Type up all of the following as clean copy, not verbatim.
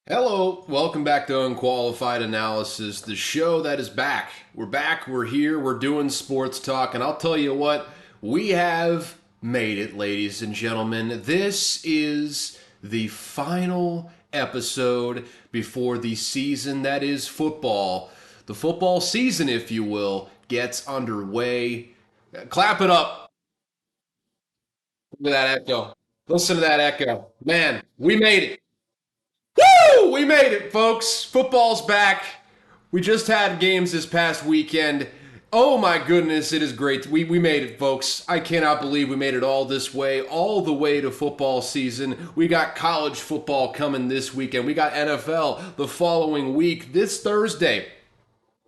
Hello, welcome back to Unqualified Analysis, the show that is back. We're back, we're here, we're doing sports talk, and I'll tell you what, we have made it, ladies and gentlemen. This is the final episode before the season that is football. The football season, if you will, gets underway. Clap it up. Look at that echo. Listen to that echo. Man, we made it. Woo! We made it, folks. Football's back. We just had games this past weekend. Oh my goodness, it is great. We made it, folks. I cannot believe we made it all this way, all the way to football season. We got college football coming this weekend. We got NFL the following week, this Thursday.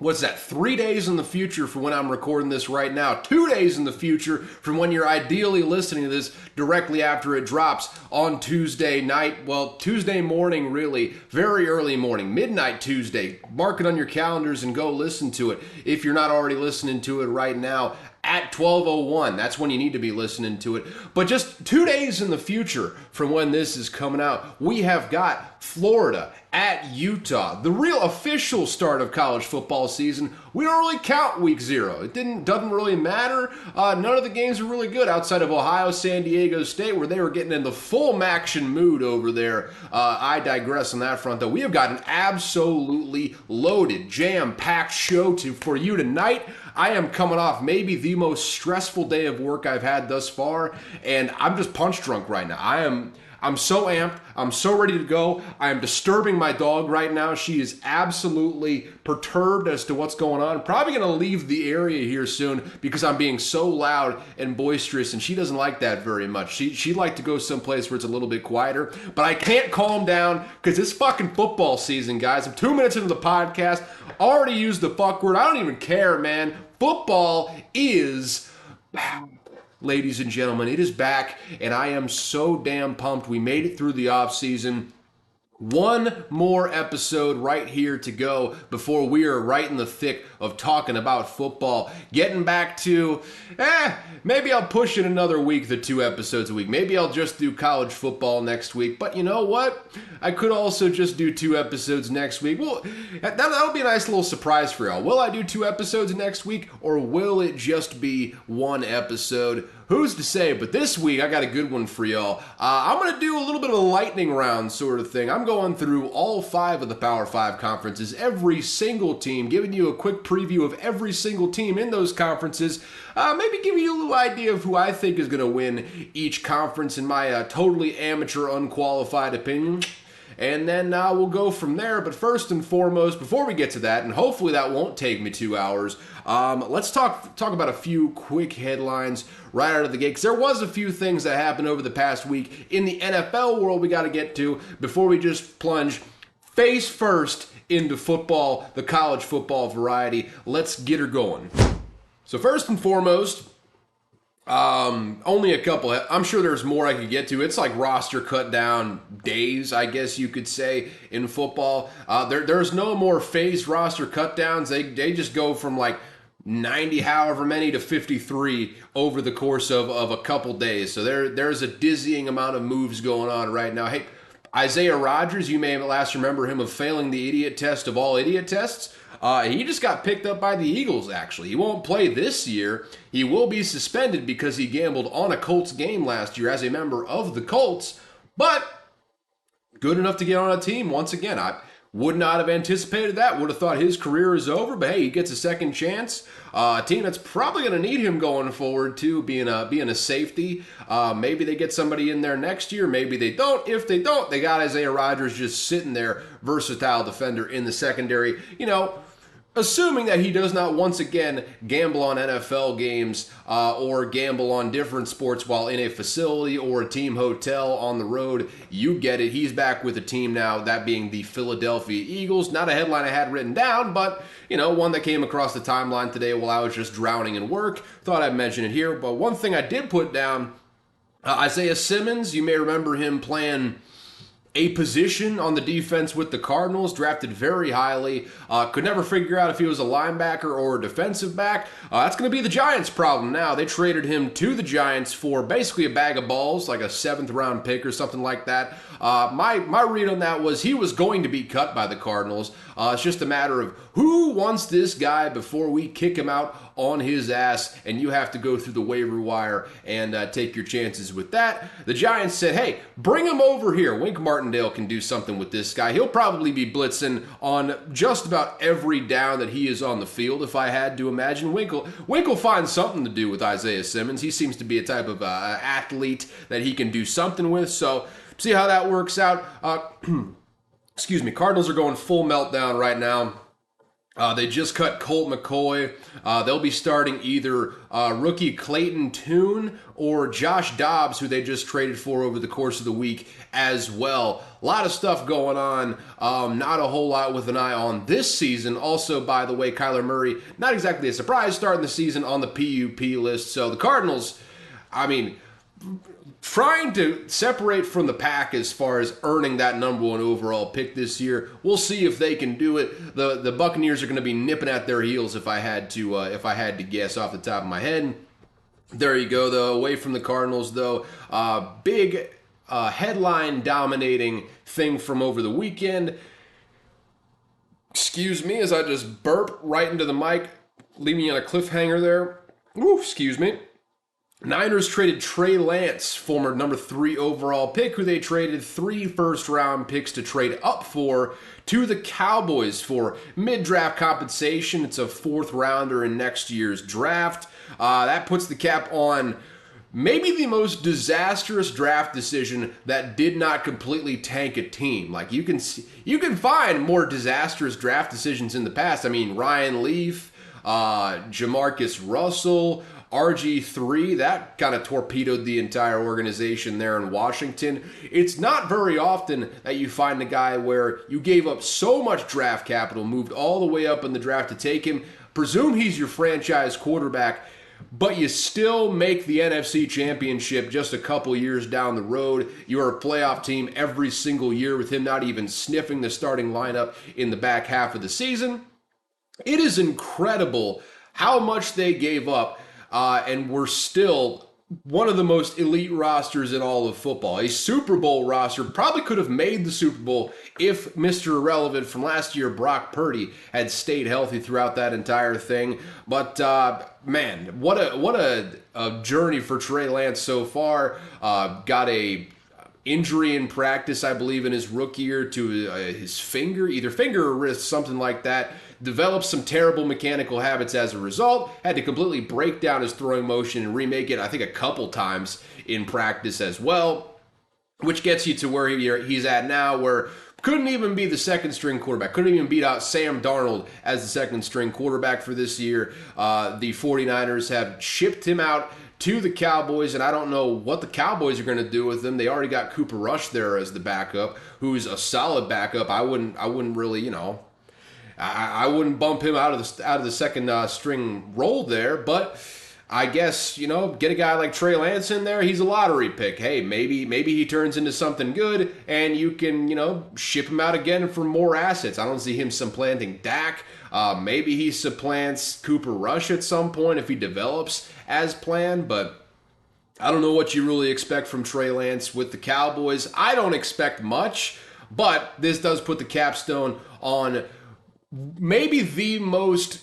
What's that? 3 days in the future from when I'm recording this right now. 2 days in the future from when you're ideally listening to this directly after it drops on Tuesday night. Well, Tuesday morning, really. Very early morning. Midnight Tuesday. Mark it on your calendars and go listen to it if you're not already listening to it right now at 12:01. That's when you need to be listening to it. But just 2 days in the future from when this is coming out, we have got Florida at Utah. The real official start of college football season. We don't really count week 0. Doesn't really matter. None of the games are really good outside of Ohio, San Diego State, where they were getting in the full action mood over there. I digress on that front, though. We have got an absolutely loaded, jam-packed show for you tonight. I am coming off maybe the most stressful day of work I've had thus far, and I'm just punch drunk right now. I'm so amped. I'm so ready to go. I am disturbing my dog right now. She is absolutely perturbed as to what's going on. Probably going to leave the area here soon because I'm being so loud and boisterous, and she doesn't like that very much. She'd like to go someplace where it's a little bit quieter, but I can't calm down because it's fucking football season, guys. I'm 2 minutes into the podcast. Already used the fuck word. I don't even care, man. Football is... Ladies and gentlemen, it is back, and I am so damn pumped. We made it through the offseason. One more episode right here to go before we are right in the thick of talking about football. Getting back to, maybe I'll push it another week, the 2 episodes a week. Maybe I'll just do college football next week. But you know what? I could also just do 2 episodes next week. Well, that'll be a nice little surprise for y'all. Will I do 2 episodes next week, or will it just be 1 episode? Who's to say? But this week, I got a good one for y'all. I'm going to do a little bit of a lightning round sort of thing. I'm going through all 5 of the Power 5 conferences, every single team, giving you a quick preview of every single team in those conferences. Maybe giving you a little idea of who I think is going to win each conference in my totally amateur, unqualified opinion. And then we'll go from there. But first and foremost, before we get to that, and hopefully that won't take me 2 hours, let's talk about a few quick headlines right out of the gate. Because there was a few things that happened over the past week in the NFL world we got to get to before we just plunge face first into football, the college football variety. Let's get her going. So first and foremost, only a couple. I'm sure there's more I could get to. It's like roster cut down days, I guess you could say, in football. There's no more phased roster cut downs. They just go from like 90 however many to 53 over the course of a couple days. So there's a dizzying amount of moves going on right now. Hey, Isaiah Rodgers, you may last remember him of failing the idiot test of all idiot tests. He just got picked up by the Eagles, actually. He won't play this year. He will be suspended because he gambled on a Colts game last year as a member of the Colts. But good enough to get on a team once again. I would not have anticipated that. Would have thought his career is over. But hey, he gets a second chance. A team that's probably going to need him going forward too, being a safety. Maybe they get somebody in there next year. Maybe they don't. If they don't, they got Isaiah Rodgers just sitting there, versatile defender in the secondary. You know, assuming that he does not once again gamble on NFL games or gamble on different sports while in a facility or a team hotel on the road. You get it. He's back with a team now, that being the Philadelphia Eagles. Not a headline I had written down, but, you know, one that came across the timeline today while I was just drowning in work. Thought I'd mention it here. But one thing I did put down, Isaiah Simmons, you may remember him playing a position on the defense with the Cardinals, drafted very highly. Could never figure out if he was a linebacker or a defensive back. That's going to be the Giants' problem now. They traded him to the Giants for basically a bag of balls, like a 7th-round pick or something like that. My read on that was he was going to be cut by the Cardinals. It's just a matter of who wants this guy before we kick him out on his ass, and you have to go through the waiver wire and take your chances with that. The Giants said, hey, bring him over here. Wink Martindale can do something with this guy. He'll probably be blitzing on just about every down that he is on the field, if I had to imagine. Wink will find something to do with Isaiah Simmons. He seems to be a type of athlete that he can do something with, so see how that works out. Excuse me, Cardinals are going full meltdown right now. They just cut Colt McCoy. They'll be starting either rookie Clayton Tune or Josh Dobbs, who they just traded for over the course of the week as well. A lot of stuff going on. Not a whole lot with an eye on this season. Also, by the way, Kyler Murray, not exactly a surprise, starting the season on the PUP list. So the Cardinals, I mean, trying to separate from the pack as far as earning that number 1 overall pick this year. We'll see if they can do it. The Buccaneers are going to be nipping at their heels if I had to guess off the top of my head. There you go, though. Away from the Cardinals, though. Big headline dominating thing from over the weekend. Excuse me as I just burp right into the mic, leaving me on a cliffhanger there. Ooh, excuse me. Niners traded Trey Lance, former number 3 overall pick, who they traded 3 first-round picks to trade up for, to the Cowboys for mid-draft compensation. It's a 4th-rounder in next year's draft. That puts the cap on maybe the most disastrous draft decision that did not completely tank a team. Like, you can find more disastrous draft decisions in the past. I mean, Ryan Leaf, Jamarcus Russell, RG3, that kind of torpedoed the entire organization there in Washington. It's not very often that you find a guy where you gave up so much draft capital, moved all the way up in the draft to take him, presume he's your franchise quarterback, but you still make the NFC Championship just a couple years down the road. You're a playoff team every single year with him not even sniffing the starting lineup in the back half of the season. It is incredible how much they gave up. And we're still one of the most elite rosters in all of football. A Super Bowl roster, probably could have made the Super Bowl if Mr. Irrelevant from last year, Brock Purdy, had stayed healthy throughout that entire thing. But man, what a journey for Trey Lance so far. Got a injury in practice, I believe, in his rookie year to his finger, either finger or wrist, something like that. Developed some terrible mechanical habits as a result. Had to completely break down his throwing motion and remake it, I think, a couple times in practice as well. Which gets you to where he's at now, where couldn't even be the 2nd-string quarterback. Couldn't even beat out Sam Darnold as the 2nd-string quarterback for this year. The 49ers have shipped him out to the Cowboys, and I don't know what the Cowboys are going to do with him. They already got Cooper Rush there as the backup, who's a solid backup. I wouldn't really, I wouldn't bump him out of the 2nd string role there, but I guess, get a guy like Trey Lance in there. He's a lottery pick. Hey, maybe he turns into something good, and you can, ship him out again for more assets. I don't see him supplanting Dak. Maybe he supplants Cooper Rush at some point if he develops as planned, but I don't know what you really expect from Trey Lance with the Cowboys. I don't expect much, but this does put the capstone on maybe the most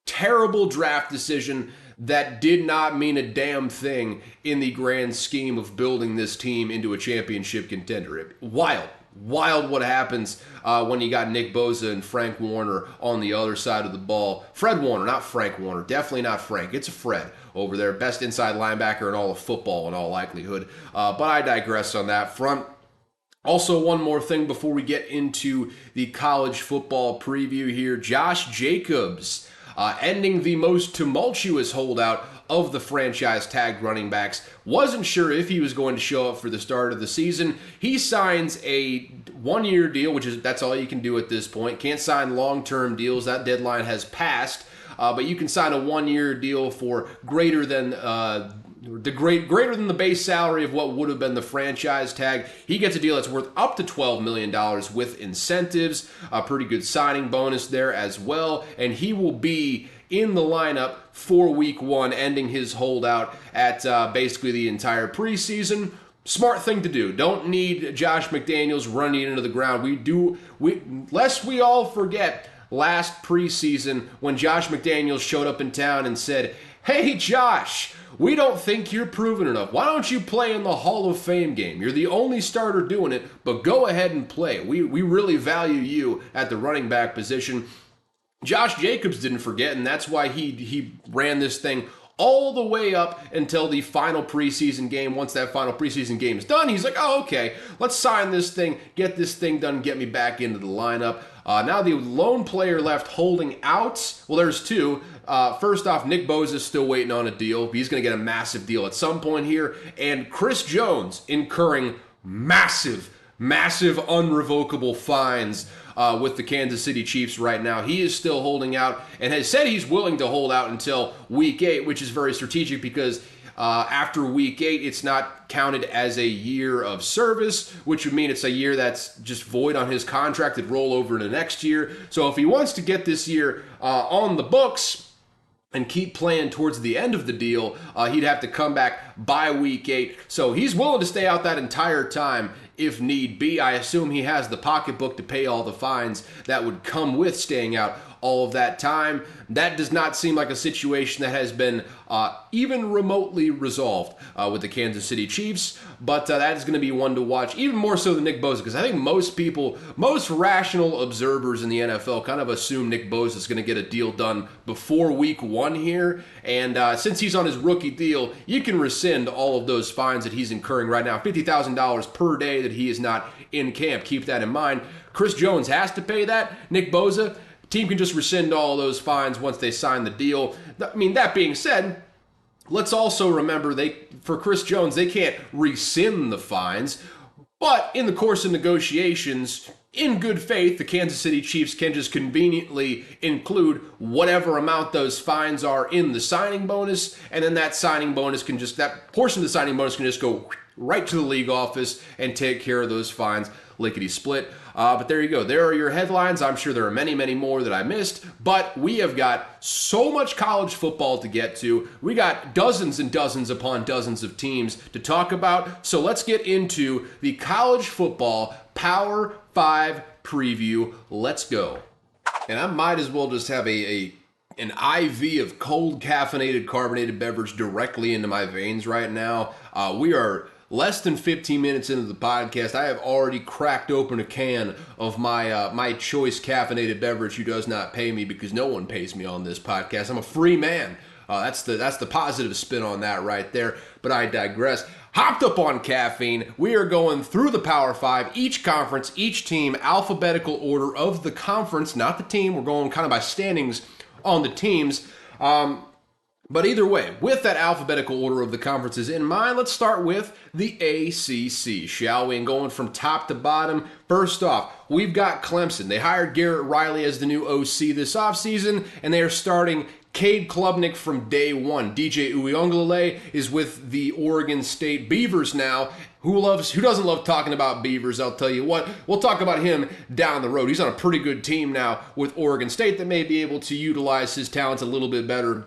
terrible draft decision that did not mean a damn thing in the grand scheme of building this team into a championship contender. Wild what happens when you got Nick Bosa and Frank Warner on the other side of the ball. Fred Warner, not Frank Warner. Definitely not Frank. It's a Fred over there. Best inside linebacker in all of football in all likelihood. But I digress on that front. Also, one more thing before we get into the college football preview here. Josh Jacobs ending the most tumultuous holdout of the franchise tagged running backs. Wasn't sure if he was going to show up for the start of the season. He signs a 1-year deal, that's all you can do at this point. Can't sign long-term deals. That deadline has passed. But you can sign a 1-year deal for greater than greater than the base salary of what would have been the franchise tag. He gets a deal that's worth up to $12 million with incentives, a pretty good signing bonus there as well, and he will be in the lineup for week 1, ending his holdout at basically the entire preseason. Smart thing to do. Don't need Josh McDaniels running into the ground. Lest we all forget last preseason when Josh McDaniels showed up in town and said, "Hey Josh, we don't think you're proven enough. Why don't you play in the Hall of Fame game? You're the only starter doing it, but go ahead and play. We really value you at the running back position." Josh Jacobs didn't forget, and that's why he ran this thing all the way up until the final preseason game. Once that final preseason game is done, he's like, "Oh, okay, let's sign this thing, get this thing done, get me back into the lineup." Now the lone player left holding out, well, there's two. First off, Nick Bosa is still waiting on a deal. He's going to get a massive deal at some point here. And Chris Jones incurring massive unrevocable fines with the Kansas City Chiefs right now. He is still holding out and has said he's willing to hold out until week 8, which is very strategic because after week 8, it's not counted as a year of service, which would mean it's a year that's just void on his contract that roll over into next year. So if he wants to get this year on the books and keep playing towards the end of the deal, he'd have to come back by week 8. So he's willing to stay out that entire time if need be. I assume he has the pocketbook to pay all the fines that would come with staying out all of that time. That does not seem like a situation that has been even remotely resolved with the Kansas City Chiefs, but that is going to be one to watch, even more so than Nick Bosa, because I think most rational observers in the NFL kind of assume Nick Bosa is going to get a deal done before week 1 here, and since he's on his rookie deal, you can rescind all of those fines that he's incurring right now, $50,000 per day that he is not in camp. Keep that in mind. Chris Jones has to pay that. Nick Bosa, team can just rescind all those fines once they sign the deal. I mean, that being said, let's also remember for Chris Jones, they can't rescind the fines, but in the course of negotiations, in good faith, the Kansas City Chiefs can just conveniently include whatever amount those fines are in the signing bonus, and then that portion of the signing bonus can just go right to the league office and take care of those fines lickety-split. But there you go. There are your headlines. I'm sure there are many, many more that I missed, but we have got so much college football to get to. We got dozens and dozens upon dozens of teams to talk about. So let's get into the college football Power 5 preview. Let's go. And I might as well just have an IV of cold caffeinated carbonated beverage directly into my veins right now. We are less than 15 minutes into the podcast. I have already cracked open a can of my choice caffeinated beverage who does not pay me, because no one pays me on this podcast. I'm a free man. That's the positive spin on that right there. But I digress. Hopped up on caffeine. We are going through the Power 5, each conference, each team, alphabetical order of the conference, not the team. We're going kind of by standings on the teams. But either way, with that alphabetical order of the conferences in mind, let's start with the ACC, shall we? And going from top to bottom, first off, we've got Clemson. They hired Garrett Riley as the new OC this offseason, and they are starting Cade Klubnik from day one. DJ Uiagalelei is with the Oregon State Beavers now. Who doesn't love talking about Beavers? I'll tell you what, we'll talk about him down the road. He's on a pretty good team now with Oregon State that may be able to utilize his talents a little bit better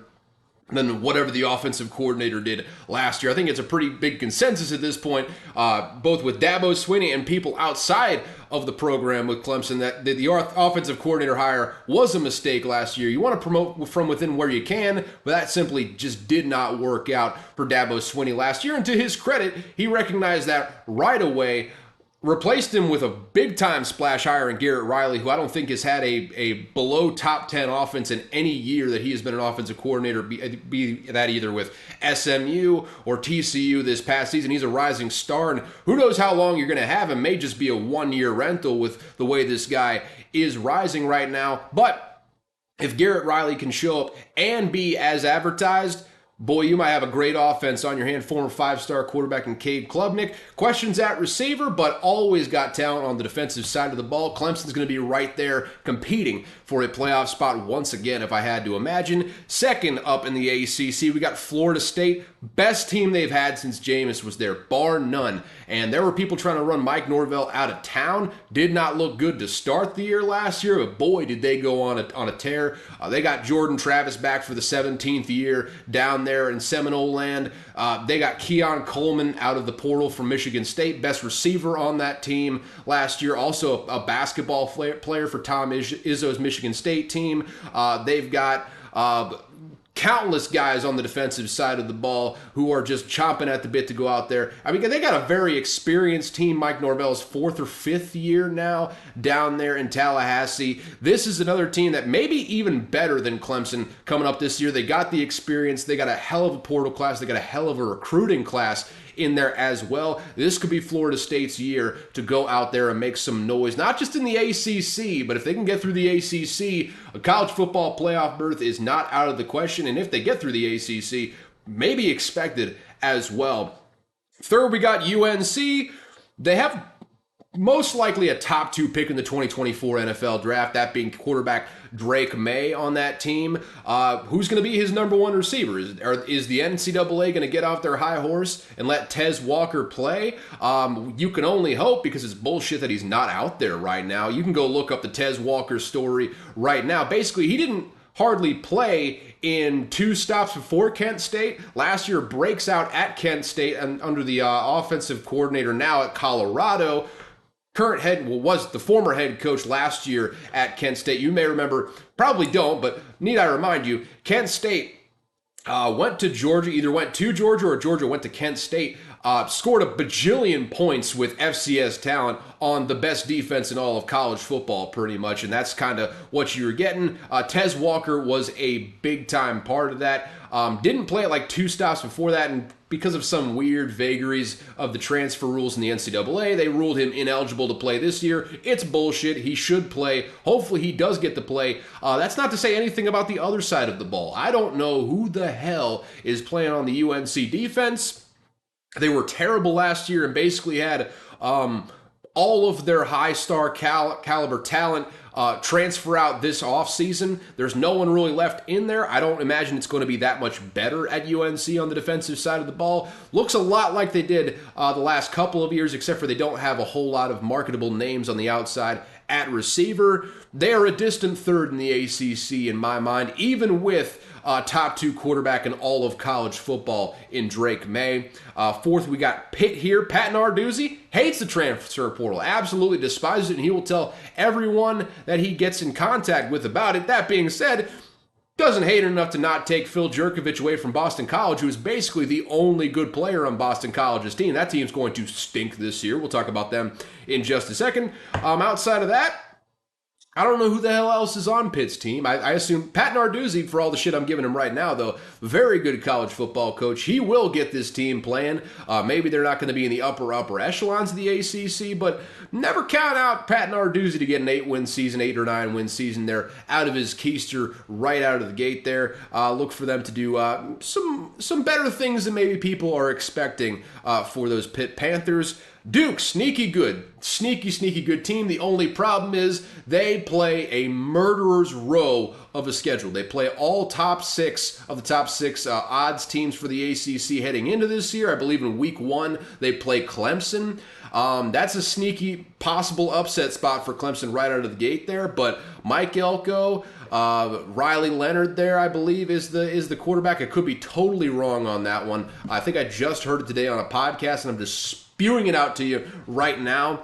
than whatever the offensive coordinator did last year. I think it's a pretty big consensus at this point, both with Dabo Swinney and people outside of the program with Clemson, that the offensive coordinator hire was a mistake last year. You want to promote from within where you can, but that simply just did not work out for Dabo Swinney last year. And to his credit, he recognized that right away, replaced him with a big-time splash hire in Garrett Riley, who I don't think has had a below top 10 offense in any year that he has been an offensive coordinator, be that either with SMU or TCU this past season. He's a rising star, and who knows how long you're going to have him. May just be a one-year rental with the way this guy is rising right now. But if Garrett Riley can show up and be as advertised, Boy, you might have a great offense on your hand. Former five-star quarterback in Cade Klubnik. Questions at receiver, but always got talent on the defensive side of the ball. Clemson's going to be right there competing for a playoff spot once again, if I had to imagine. Second up in the ACC, we got Florida State. Best team they've had since Jameis was there, bar none. And there were people trying to run Mike Norvell out of town. Did not look good to start the year last year, but boy, did they go on a tear. They got Jordan Travis back for the 17th year down there in Seminole land. They got Keon Coleman out of the portal from Michigan State, best receiver on that team last year. Also a basketball player for Tom Izzo's Michigan State team. They've got countless guys on the defensive side of the ball who are just chomping at the bit to go out there. I mean, they got a very experienced team. Mike Norvell's fourth or fifth year now down there in Tallahassee. This is another team that may be even better than Clemson coming up this year. They got the experience. They got a hell of a portal class. They got a hell of a recruiting class in there as well. This could be Florida State's year to go out there and make some noise, not just in the ACC, but if they can get through the ACC, a college football playoff berth is not out of the question, and if they get through the ACC, maybe expected as well. Third, we got UNC. They have most likely a top 2 pick in the 2024 NFL draft, that being quarterback Drake May on that team. Who's going to be his number 1 receiver? Is the NCAA going to get off their high horse and let Tez Walker play? You can only hope, because it's bullshit that he's not out there right now. You can go look up the Tez Walker story right now. Basically, he didn't hardly play in 2 stops before Kent State. Last year breaks out at Kent State and under the offensive coordinator now at Colorado. Was the former head coach last year at Kent State. You may remember, probably don't, but need I remind you, Kent State went to Georgia, either went to Georgia or Georgia went to Kent State, scored a bajillion points with FCS talent on the best defense in all of college football, pretty much, and that's kind of what you were getting. Tez Walker was a big-time part of that. Didn't play at like 2 stops before that, and because of some weird vagaries of the transfer rules in the NCAA, they ruled him ineligible to play this year. It's bullshit. He should play. Hopefully he does get to play. That's not to say anything about the other side of the ball. I don't know who the hell is playing on the UNC defense. They were terrible last year and basically had all of their high-star caliber talent transfer out this offseason. There's no one really left in there. I don't imagine it's going to be that much better at UNC on the defensive side of the ball. Looks a lot like they did the last couple of years, except for they don't have a whole lot of marketable names on the outside at receiver. They are a distant third in the ACC in my mind, even with top 2 quarterback in all of college football in Drake May. Fourth, we got Pitt here. Pat Narduzzi hates the transfer portal, absolutely despises it, and he will tell everyone that he gets in contact with about it. That being said, doesn't hate it enough to not take Phil Jerkovich away from Boston College, who is basically the only good player on Boston College's team. That team's going to stink this year. We'll talk about them in just a second. Outside of that, I don't know who the hell else is on Pitt's team. I assume Pat Narduzzi, for all the shit I'm giving him right now, though, very good college football coach. He will get this team playing. Maybe they're not going to be in the upper echelons of the ACC, but never count out Pat Narduzzi to get an 8-win season, 8 or 9-win season there out of his keister right out of the gate there. Look for them to do some better things than maybe people are expecting for those Pitt Panthers. Duke, sneaky good. Sneaky good team. The only problem is they play a murderer's row of a schedule. They play all top 6 of the top 6 odds teams for the ACC heading into this year. I believe in week 1 they play Clemson. That's a sneaky possible upset spot for Clemson right out of the gate there. But Mike Elko, Riley Leonard there, I believe, is the quarterback. I could be totally wrong on that one. I think I just heard it today on a podcast, and I'm just spewing it out to you right now.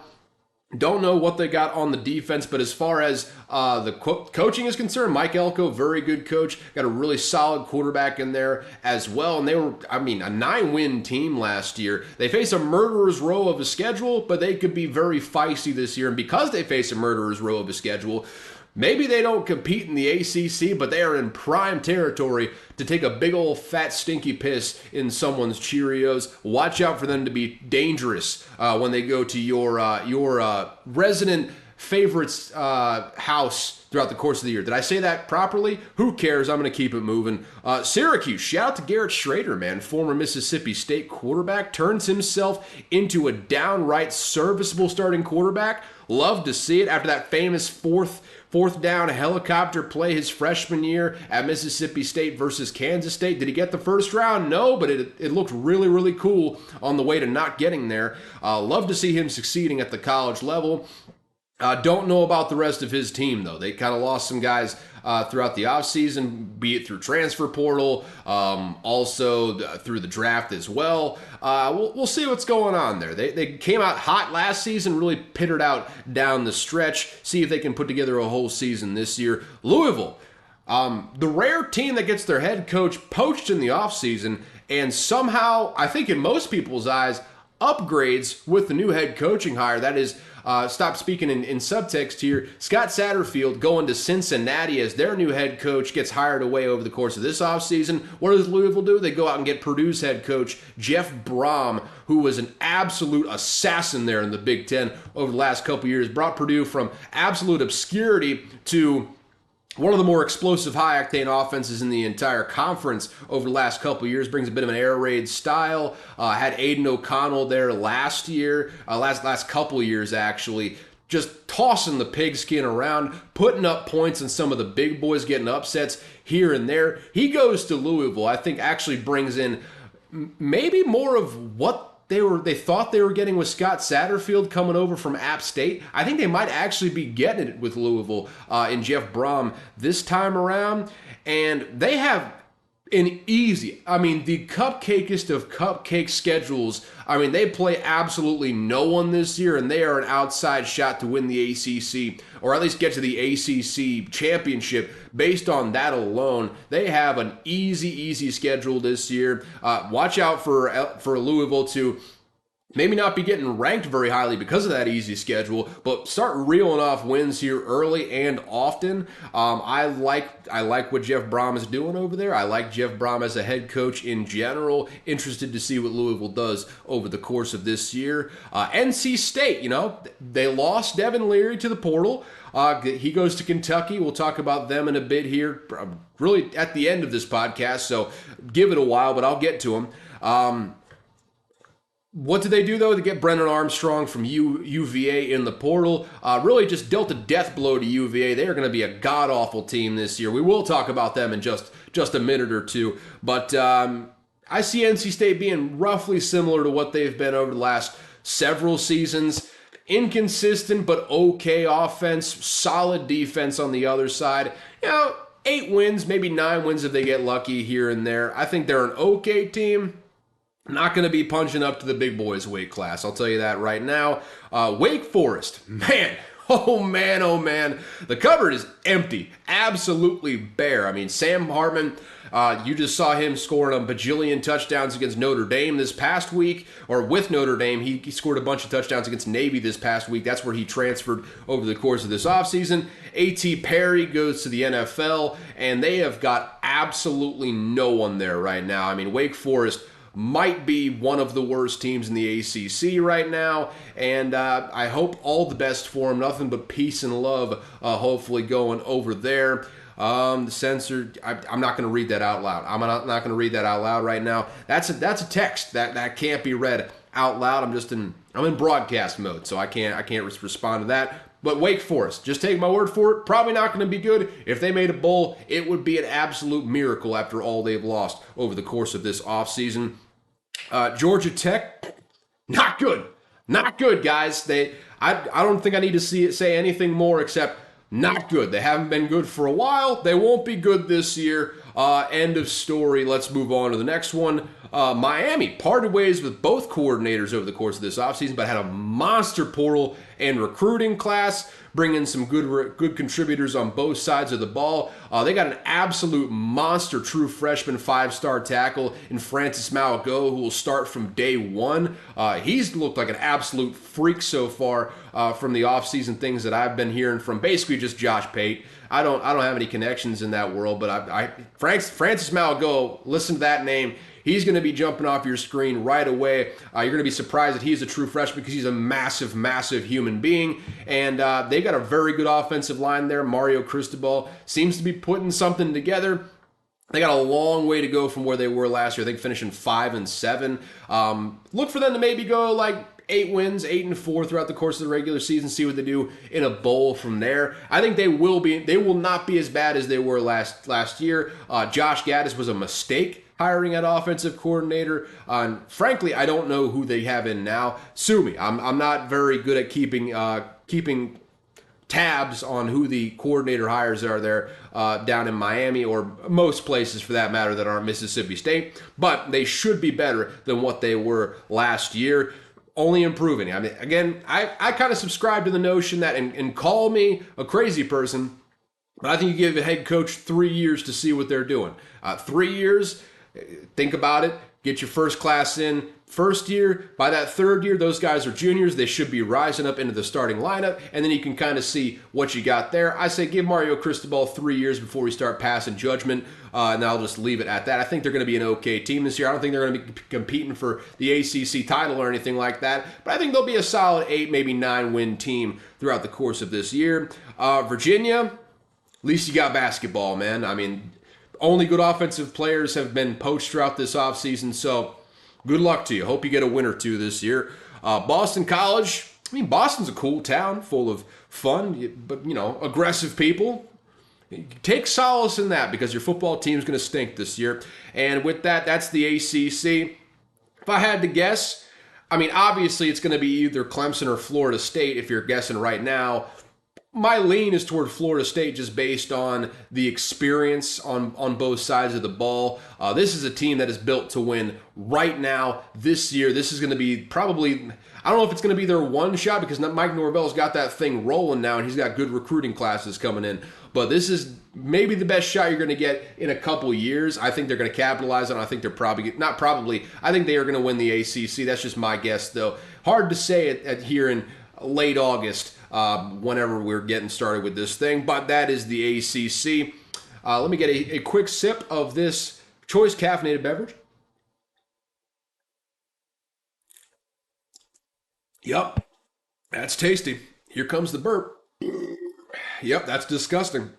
Don't know what they got on the defense, but as far as the coaching is concerned, Mike Elko, very good coach, got a really solid quarterback in there as well. And they were, a 9-win team last year. They face a murderer's row of a schedule, but they could be very feisty this year. And because they face a murderer's row of a schedule, maybe they don't compete in the ACC, but they are in prime territory to take a big old fat stinky piss in someone's Cheerios. Watch out for them to be dangerous when they go to your resident favorites house throughout the course of the year. Did I say that properly? Who cares? I'm going to keep it moving. Syracuse, shout out to Garrett Schrader, man. Former Mississippi State quarterback, turns himself into a downright serviceable starting quarterback. Love to see it after that famous fourth down helicopter play his freshman year at Mississippi State versus Kansas State. Did he get the first round? No, but it looked really, really cool on the way to not getting there. Love to see him succeeding at the college level. Don't know about the rest of his team, though. They kind of lost some guys throughout the offseason, be it through transfer portal, also through the draft as well. We'll see what's going on there. They came out hot last season, really pittered out down the stretch. See if they can put together a whole season this year. Louisville, the rare team that gets their head coach poached in the offseason, and somehow, I think in most people's eyes, upgrades with the new head coaching hire. That is, stop speaking in subtext here. Scott Satterfield going to Cincinnati as their new head coach gets hired away over the course of this offseason. What does Louisville do? They go out and get Purdue's head coach, Jeff Brom, who was an absolute assassin there in the Big Ten over the last couple years. Brought Purdue from absolute obscurity to one of the more explosive high-octane offenses in the entire conference over the last couple of years. Brings a bit of an air raid style. Had Aiden O'Connell there last year, last couple of years actually, just tossing the pigskin around, putting up points, and some of the big boys getting upsets here and there. He goes to Louisville. I think actually brings in maybe more of what they thought they were getting with Scott Satterfield coming over from App State. I think they might actually be getting it with Louisville in Jeff Brom this time around. And they have an easy, the cupcakeest of cupcake schedules. They play absolutely no one this year, and they are an outside shot to win the ACC, or at least get to the ACC championship. Based on that alone, they have an easy schedule this year. Watch out for Louisville to maybe not be getting ranked very highly because of that easy schedule, but start reeling off wins here early and often. I like what Jeff Brom is doing over there. I like Jeff Brom as a head coach in general. Interested to see what Louisville does over the course of this year. NC State, they lost Devin Leary to the portal. He goes to Kentucky. We'll talk about them in a bit here, really at the end of this podcast, so give it a while, but I'll get to them. What did they do, though, to get Brennan Armstrong from UVA in the portal? Really just dealt a death blow to UVA. They are going to be a god-awful team this year. We will talk about them in just a minute or two. But I see NC State being roughly similar to what they've been over the last several seasons. Inconsistent but okay offense, solid defense on the other side. 8 wins, maybe 9 wins if they get lucky here and there. I think they're an okay team. Not going to be punching up to the big boys weight class. I'll tell you that right now. Wake Forest, man. Oh, man. The cupboard is empty. Absolutely bare. Sam Hartman, you just saw him scoring a bajillion touchdowns against Notre Dame this past week, or with Notre Dame. He scored a bunch of touchdowns against Navy this past week. That's where he transferred over the course of this offseason. A.T. Perry goes to the NFL, and they have got absolutely no one there right now. Wake Forest might be one of the worst teams in the ACC right now, and I hope all the best for them. Nothing but peace and love, hopefully, going over there. The censor, I'm not going to read that out loud. I'm not going to read that out loud right now. That's a text that can't be read out loud. I'm in broadcast mode, so I can't respond to that. But Wake Forest, just take my word for it, probably not going to be good. If they made a bowl, it would be an absolute miracle after all they've lost over the course of this offseason. Georgia Tech, not good. Not good, guys. I don't think I need to say anything more except not good. They haven't been good for a while. They won't be good this year. End of story. Let's move on to the next one. Miami parted ways with both coordinators over the course of this offseason, but had a monster portal and recruiting class, bringing some good contributors on both sides of the ball. They got an absolute monster true freshman 5-star tackle in Francis Malago, who will start from day one. He's looked like an absolute freak so far from the offseason things that I've been hearing from basically just Josh Pate. I don't have any connections in that world, but Francis Malago, listen to that name. He's going to be jumping off your screen right away. You're going to be surprised that he's a true freshman because he's a massive, massive human being. And they got a very good offensive line there. Mario Cristobal seems to be putting something together. They got a long way to go from where they were last year. I think finishing 5-7. Look for them to maybe go like 8 wins, 8-4 throughout the course of the regular season. See what they do in a bowl from there. I think they will be. They will not be as bad as they were last year. Josh Gaddis was a mistake hiring at offensive coordinator. Frankly, I don't know who they have in now. Sue me. I'm not very good at keeping tabs on who the coordinator hires are there down in Miami, or most places for that matter that aren't Mississippi State, but they should be better than what they were last year, only improving. I mean, again, I kind of subscribe to the notion that, and call me a crazy person, but I think you give a head coach 3 years to see what they're doing. 3 years, think about it, get your first class in, first year. By that third year, those guys are juniors. They should be rising up into the starting lineup, and then you can kind of see what you got there. I say give Mario Cristobal 3 years before we start passing judgment, and I'll just leave it at that. I think they're going to be an okay team this year. I don't think they're going to be competing for the ACC title or anything like that, but I think they'll be a solid 8, maybe 9-win team throughout the course of this year. Virginia, at least you got basketball, man. I mean, only good offensive players have been poached throughout this offseason, so good luck to you. Hope you get a win or two this year. Boston College, I mean, Boston's a cool town full of fun, but, aggressive people. Take solace in that because your football team's going to stink this year. And with that, that's the ACC. If I had to guess, I mean, obviously it's going to be either Clemson or Florida State if you're guessing right now. My lean is toward Florida State just based on the experience on both sides of the ball. This is a team that is built to win right now this year. This is going to be probably, I don't know if it's going to be their one shot because Mike Norvell's got that thing rolling now and he's got good recruiting classes coming in. But this is maybe the best shot you're going to get in a couple years. I think they're going to capitalize on it. I think they're I think they are going to win the ACC. That's just my guess, though. Hard to say it here in late August. Whenever we're getting started with this thing. But that is the ACC. Let me get a quick sip of this choice caffeinated beverage. Yep, that's tasty. Here comes the burp. Yep, that's disgusting.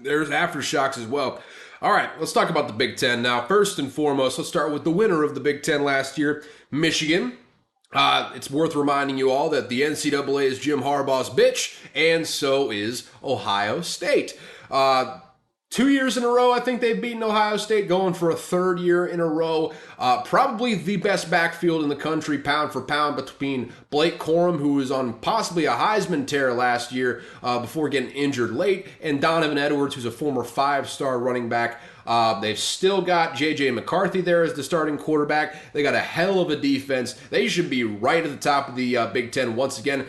There's aftershocks as well. All right, let's talk about the Big Ten now. First and foremost, let's start with the winner of the Big Ten last year, Michigan. It's worth reminding you all that the NCAA is Jim Harbaugh's bitch, and so is Ohio State. 2 years in a row, I think they've beaten Ohio State, going for a third year in a row. Probably the best backfield in the country, pound for pound, between Blake Corum, who was on possibly a Heisman tear last year before getting injured late, and Donovan Edwards, who's a former 5-star running back. They've still got J.J. McCarthy there as the starting quarterback. They got a hell of a defense. They should be right at the top of the Big Ten once again.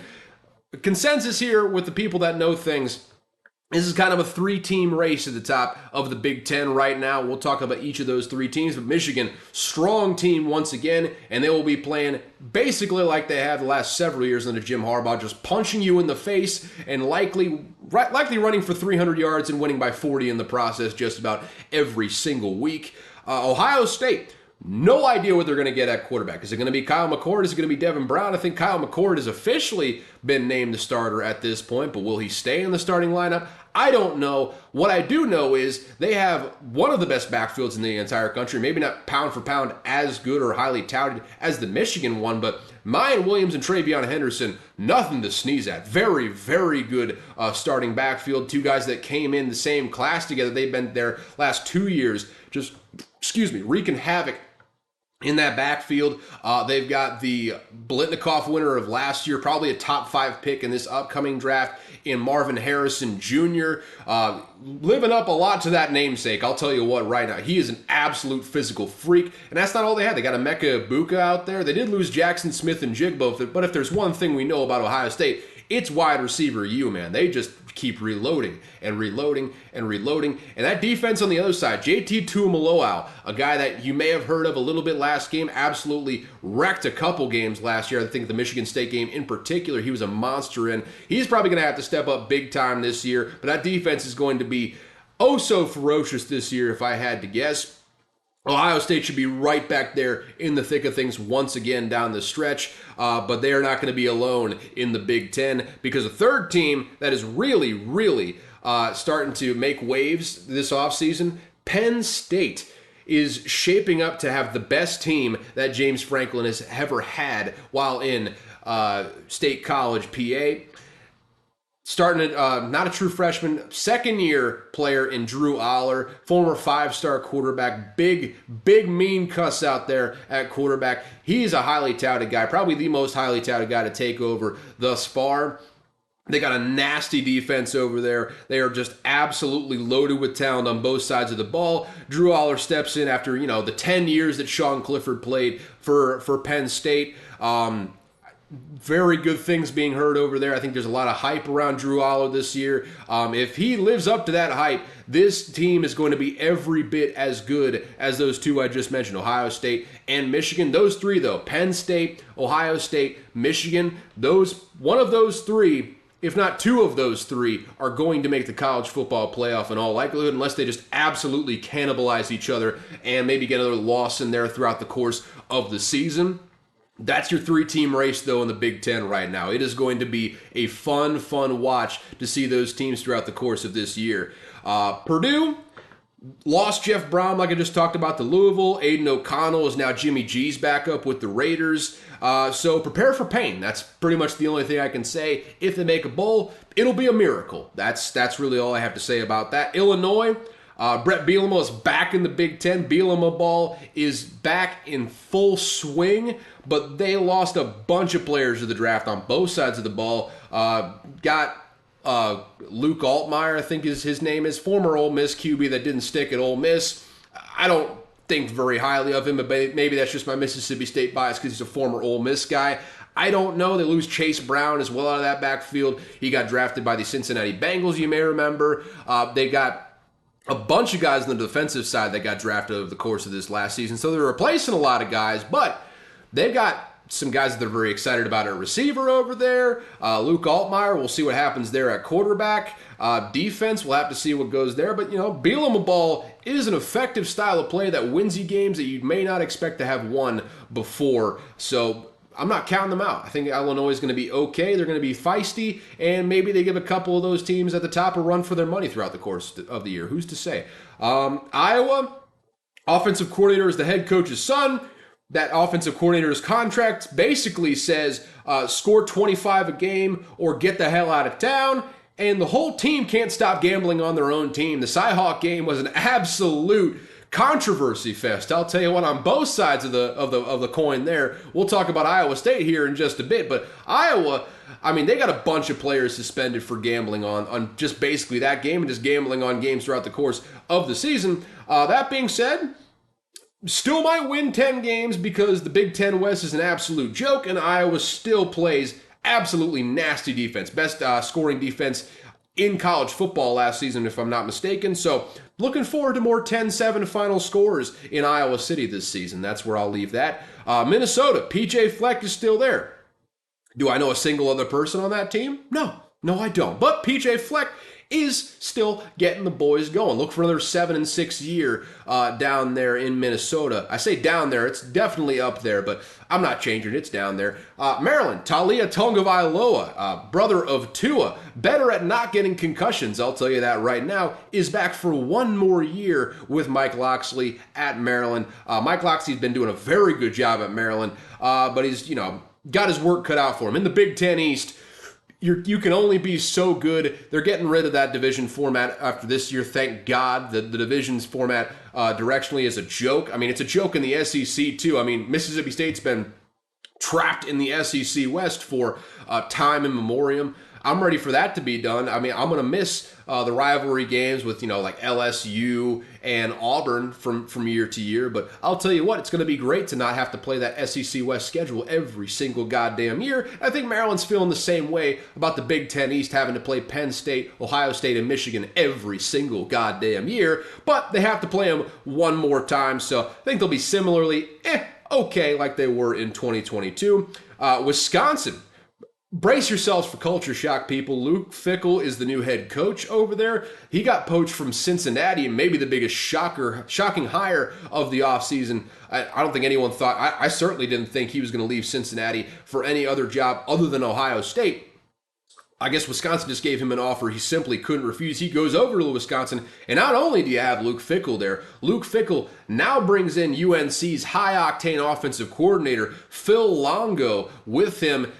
Consensus here with the people that know things, this is kind of a 3-team race at the top of the Big Ten right now. We'll talk about each of those 3 teams. But Michigan, strong team once again, and they will be playing basically like they have the last several years under Jim Harbaugh, just punching you in the face and likely running for 300 yards and winning by 40 in the process just about every single week. Ohio State, no idea what they're going to get at quarterback. Is it going to be Kyle McCord? Is it going to be Devin Brown? I think Kyle McCord has officially been named the starter at this point, but will he stay in the starting lineup? I don't know. What I do know is they have one of the best backfields in the entire country. Maybe not pound for pound as good or highly touted as the Michigan one, but Mayan Williams and Travion Henderson, nothing to sneeze at. Very, very good starting backfield. 2 guys that came in the same class together. They've been there last 2 years, just, wreaking havoc in that backfield. They've got the Blitnikoff winner of last year, probably a top 5 pick in this upcoming draft, in Marvin Harrison Jr. Living up a lot to that namesake. I'll tell you what right now. He is an absolute physical freak. And that's not all they had. They got Emeka Egbuka out there. They did lose Jackson Smith and Jigbo. But if there's one thing we know about Ohio State, it's wide receiver man. They just keep reloading and reloading and reloading. And that defense on the other side, JT Tuimoloau, a guy that you may have heard of a little bit last game, absolutely wrecked a couple games last year. I think the Michigan State game in particular, he was a monster in. He's probably going to have to step up big time this year, but that defense is going to be oh so ferocious this year if I had to guess. Ohio State should be right back there in the thick of things once again down the stretch, but they are not going to be alone in the Big Ten because a third team that is really starting to make waves this offseason, Penn State, is shaping up to have the best team that James Franklin has ever had while in State College, PA. Starting at not a true freshman, second-year player in Drew Aller, former five-star quarterback, big mean cuss out there at quarterback. He's a highly touted guy, probably the most highly touted guy to take over thus far. They got a nasty defense over there. They are just absolutely loaded with talent on both sides of the ball. Drew Aller steps in after, the 10 years that Sean Clifford played for Penn State. Very good things being heard over there. I think there's a lot of hype around Drew Aller this year. If he lives up to that hype, this team is going to be every bit as good as those two I just mentioned, Ohio State and Michigan. Those three, though, Penn State, Ohio State, Michigan, one of those three, if not two of those three, are going to make the college football playoff in all likelihood, unless they just absolutely cannibalize each other and maybe get another loss in there throughout the course of the season. That's your three-team race, though, in the Big Ten right now. It is going to be a fun watch to see those teams throughout the course of this year. Purdue lost Jeff Brown, like I just talked about, to Louisville. Aiden O'Connell is now Jimmy G's backup with the Raiders. So prepare for pain. That's pretty much the only thing I can say. If they make a bowl, it'll be a miracle. That's really all I have to say about that. Illinois, Brett Bielema is back in the Big Ten. Bielema ball is back in full swing, but they lost a bunch of players to the draft on both sides of the ball. Got Luke Altmaier, I think his name is, former Ole Miss QB that didn't stick at Ole Miss. I don't think very highly of him, but maybe that's just my Mississippi State bias because he's a former Ole Miss guy. I don't know. They lose Chase Brown as well out of that backfield. He got drafted by the Cincinnati Bengals, you may remember. They got a bunch of guys on the defensive side that got drafted over the course of this last season. So they're replacing a lot of guys, but they've got some guys that they're very excited about at receiver over there. Luke Altmaier, we'll see what happens there at quarterback. Defense, we'll have to see what goes there. But, Bielema ball is an effective style of play that wins you games that you may not expect to have won before. So I'm not counting them out. I think Illinois is going to be okay. They're going to be feisty, and maybe they give a couple of those teams at the top a run for their money throughout the course of the year. Who's to say? Iowa, offensive coordinator is the head coach's son. That offensive coordinator's contract basically says score 25 a game or get the hell out of town. And the whole team can't stop gambling on their own team. The Cy-Hawk game was an absolute controversy fest. I'll tell you what, on both sides of the coin there. We'll talk about Iowa State here in just a bit, but Iowa, they got a bunch of players suspended for gambling on just basically that game and just gambling on games throughout the course of the season. That being said, still might win 10 games because the Big Ten West is an absolute joke, and Iowa still plays absolutely nasty defense. Best scoring defense in college football last season, if I'm not mistaken. So looking forward to more 10-7 final scores in Iowa City this season. That's where I'll leave that. Minnesota, PJ Fleck is still there. Do I know a single other person on that team? No, I don't. But PJ Fleck is still getting the boys going. Look for another 7-6 year down there in Minnesota. I say down there, it's definitely up there, but I'm not changing. It's down there. Maryland, Talia Tungavailoa, brother of Tua, better at not getting concussions, I'll tell you that right now, is back for one more year with Mike Locksley at Maryland. Mike Locksley's been doing a very good job at Maryland, but he's, got his work cut out for him. In the Big Ten East, you can only be so good. They're getting rid of that division format after this year. Thank God. The divisions format directionally is a joke. It's a joke in the SEC too. Mississippi State's been trapped in the SEC West for time immemorial. I'm ready for that to be done. I'm going to miss the rivalry games with, like LSU and Auburn from year to year. But I'll tell you what, it's going to be great to not have to play that SEC West schedule every single goddamn year. I think Maryland's feeling the same way about the Big Ten East having to play Penn State, Ohio State, and Michigan every single goddamn year. But they have to play them one more time. So I think they'll be similarly okay like they were in 2022. Wisconsin. Brace yourselves for culture shock, people. Luke Fickell is the new head coach over there. He got poached from Cincinnati, and maybe the biggest shocking hire of the offseason. I don't think anyone thought, I certainly didn't think he was going to leave Cincinnati for any other job other than Ohio State. I guess Wisconsin just gave him an offer he simply couldn't refuse. He goes over to Wisconsin, and not only do you have Luke Fickell there, Luke Fickell now brings in UNC's high-octane offensive coordinator, Phil Longo, with him.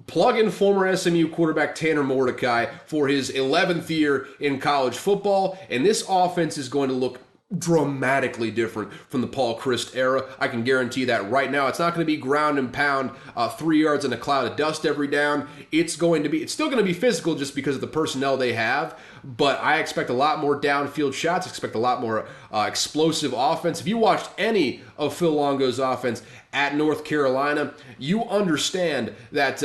Plug in former SMU quarterback Tanner Mordecai for his 11th year in college football, and this offense is going to look dramatically different from the Paul Chryst era. I can guarantee that right now. It's not going to be ground and pound, 3 yards in a cloud of dust every down. It's still going to be physical just because of the personnel they have, but I expect a lot more downfield shots, expect a lot more explosive offense. If you watched any of Phil Longo's offense at North Carolina, you understand that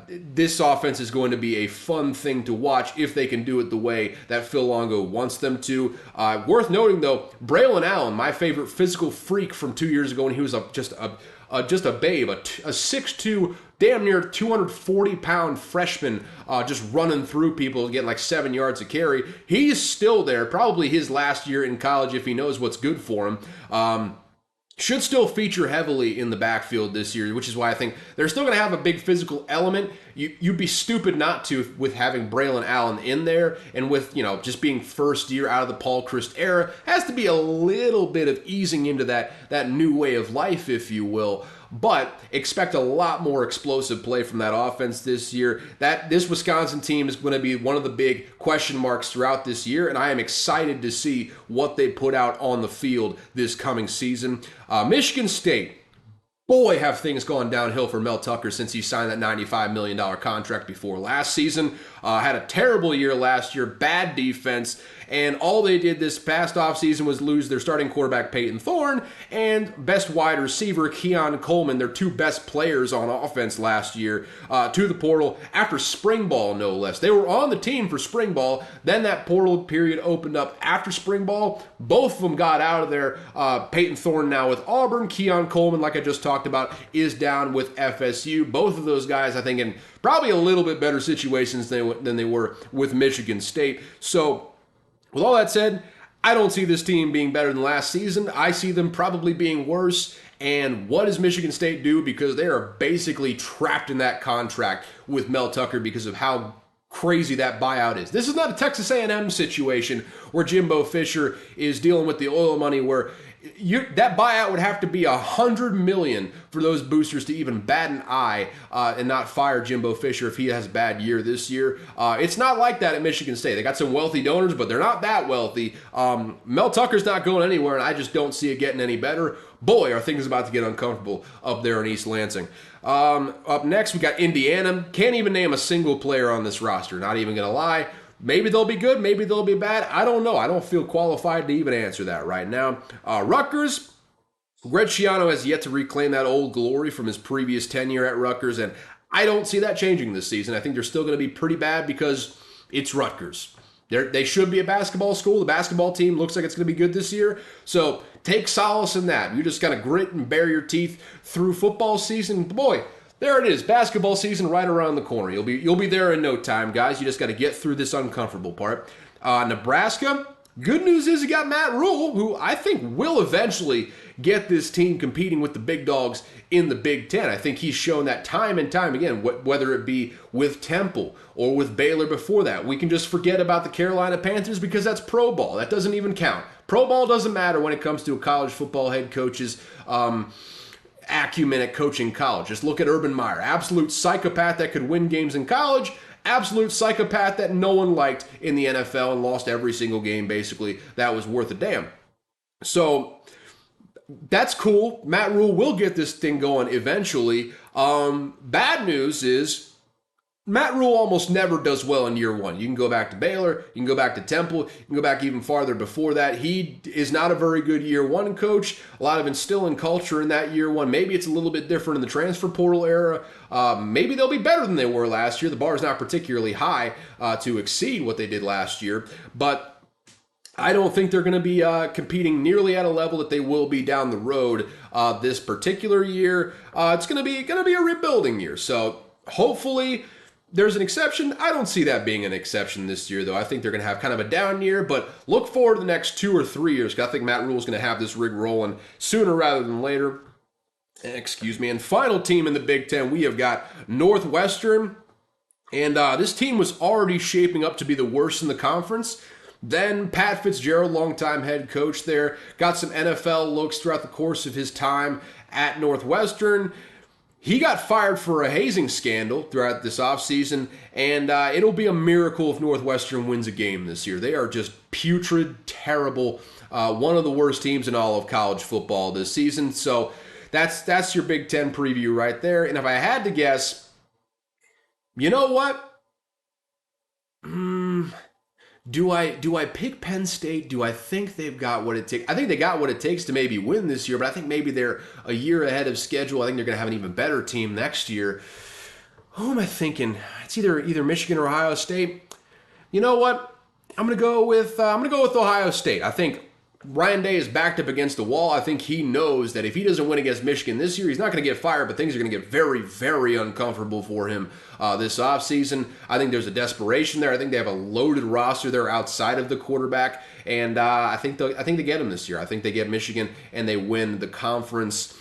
this offense is going to be a fun thing to watch if they can do it the way that Phil Longo wants them to. Worth noting, though, Braylon Allen, my favorite physical freak from 2 years ago when he was just a babe, a 6'2", damn near 240-pound freshman just running through people, getting like 7 yards a carry. He's still there, probably his last year in college if he knows what's good for him. Should still feature heavily in the backfield this year, which is why I think they're still going to have a big physical element. You'd be stupid not to with having Braylon Allen in there, and with just being first year out of the Paul Chryst era, has to be a little bit of easing into that new way of life, if you will. But expect a lot more explosive play from that offense this year. This Wisconsin team is going to be one of the big question marks throughout this year, and I am excited to see what they put out on the field this coming season. Michigan State. Boy, have things gone downhill for Mel Tucker since he signed that $95 million contract before last season. Had a terrible year last year, bad defense, and all they did this past offseason was lose their starting quarterback Peyton Thorne and best wide receiver Keon Coleman, their two best players on offense last year, to the portal after spring ball, no less. They were on the team for spring ball, then that portal period opened up after spring ball. Both of them got out of there. Peyton Thorne now with Auburn. Keon Coleman, like I just talked about, is down with FSU. Both of those guys, I think, in probably a little bit better situations than they were with Michigan State. So, with all that said, I don't see this team being better than last season. I see them probably being worse. And what does Michigan State do? Because they are basically trapped in that contract with Mel Tucker because of how crazy that buyout is. This is not a Texas A&M situation where Jimbo Fisher is dealing with the oil money where that buyout would have to be $100 million for those boosters to even bat an eye and not fire Jimbo Fisher if he has a bad year this year. It's not like that at Michigan State. They got some wealthy donors, but they're not that wealthy. Mel Tucker's not going anywhere, and I just don't see it getting any better. Boy, are things about to get uncomfortable up there in East Lansing. Up next, we got Indiana. Can't even name a single player on this roster, not even going to lie. Maybe they'll be good, maybe they'll be bad. I don't know. I don't feel qualified to even answer that right now. Rutgers, Greg Schiano has yet to reclaim that old glory from his previous tenure at Rutgers, and I don't see that changing this season. I think they're still going to be pretty bad because it's Rutgers. They should be a basketball school. The basketball team looks like it's going to be good this year. So take solace in that. You just got to grit and bare your teeth through football season. Boy, there it is, basketball season right around the corner. You'll be there in no time, guys. You just got to get through this uncomfortable part. Nebraska, good news is you got Matt Rule, who I think will eventually get this team competing with the big dogs in the Big Ten. I think he's shown that time and time again, whether it be with Temple or with Baylor before that. We can just forget about the Carolina Panthers because that's pro ball. That doesn't even count. Pro ball doesn't matter when it comes to a college football head coach's acumen at coaching college. Just look at Urban Meyer, absolute psychopath that could win games in college, absolute psychopath that no one liked in the NFL and lost every single game basically that was worth a damn. So that's cool. Matt Rule will get this thing going eventually. Bad news is Matt Rule almost never does well in year one. You can go back to Baylor, you can go back to Temple, you can go back even farther before that. He is not a very good year one coach. A lot of instilling culture in that year one. Maybe it's a little bit different in the transfer portal era. Maybe they'll be better than they were last year. The bar is not particularly high to exceed what they did last year, but I don't think they're going to be competing nearly at a level that they will be down the road this particular year. It's going to be a rebuilding year. So hopefully there's an exception. I don't see that being an exception this year, though. I think they're going to have kind of a down year, but look forward to the next 2 or 3 years, because I think Matt Rule is going to have this rig rolling sooner rather than later. Excuse me. And final team in the Big Ten, we have got Northwestern. And this team was already shaping up to be the worst in the conference. Then Pat Fitzgerald, longtime head coach there, got some NFL looks throughout the course of his time at Northwestern. He got fired for a hazing scandal throughout this offseason, and it'll be a miracle if Northwestern wins a game this year. They are just putrid, terrible, one of the worst teams in all of college football this season. So that's your Big Ten preview right there. And if I had to guess, you know what? Do I pick Penn State? Do I think they've got what it takes? I think they got what it takes to maybe win this year, but I think maybe they're a year ahead of schedule. I think they're going to have an even better team next year. Who am I thinking? It's either Michigan or Ohio State. You know what? I'm going to go with Ohio State. I think Ryan Day is backed up against the wall. I think he knows that if he doesn't win against Michigan this year, he's not going to get fired, but things are going to get very, very uncomfortable for him this offseason. I think there's a desperation there. I think they have a loaded roster there outside of the quarterback, and I think they get him this year. I think they get Michigan, and they win the conference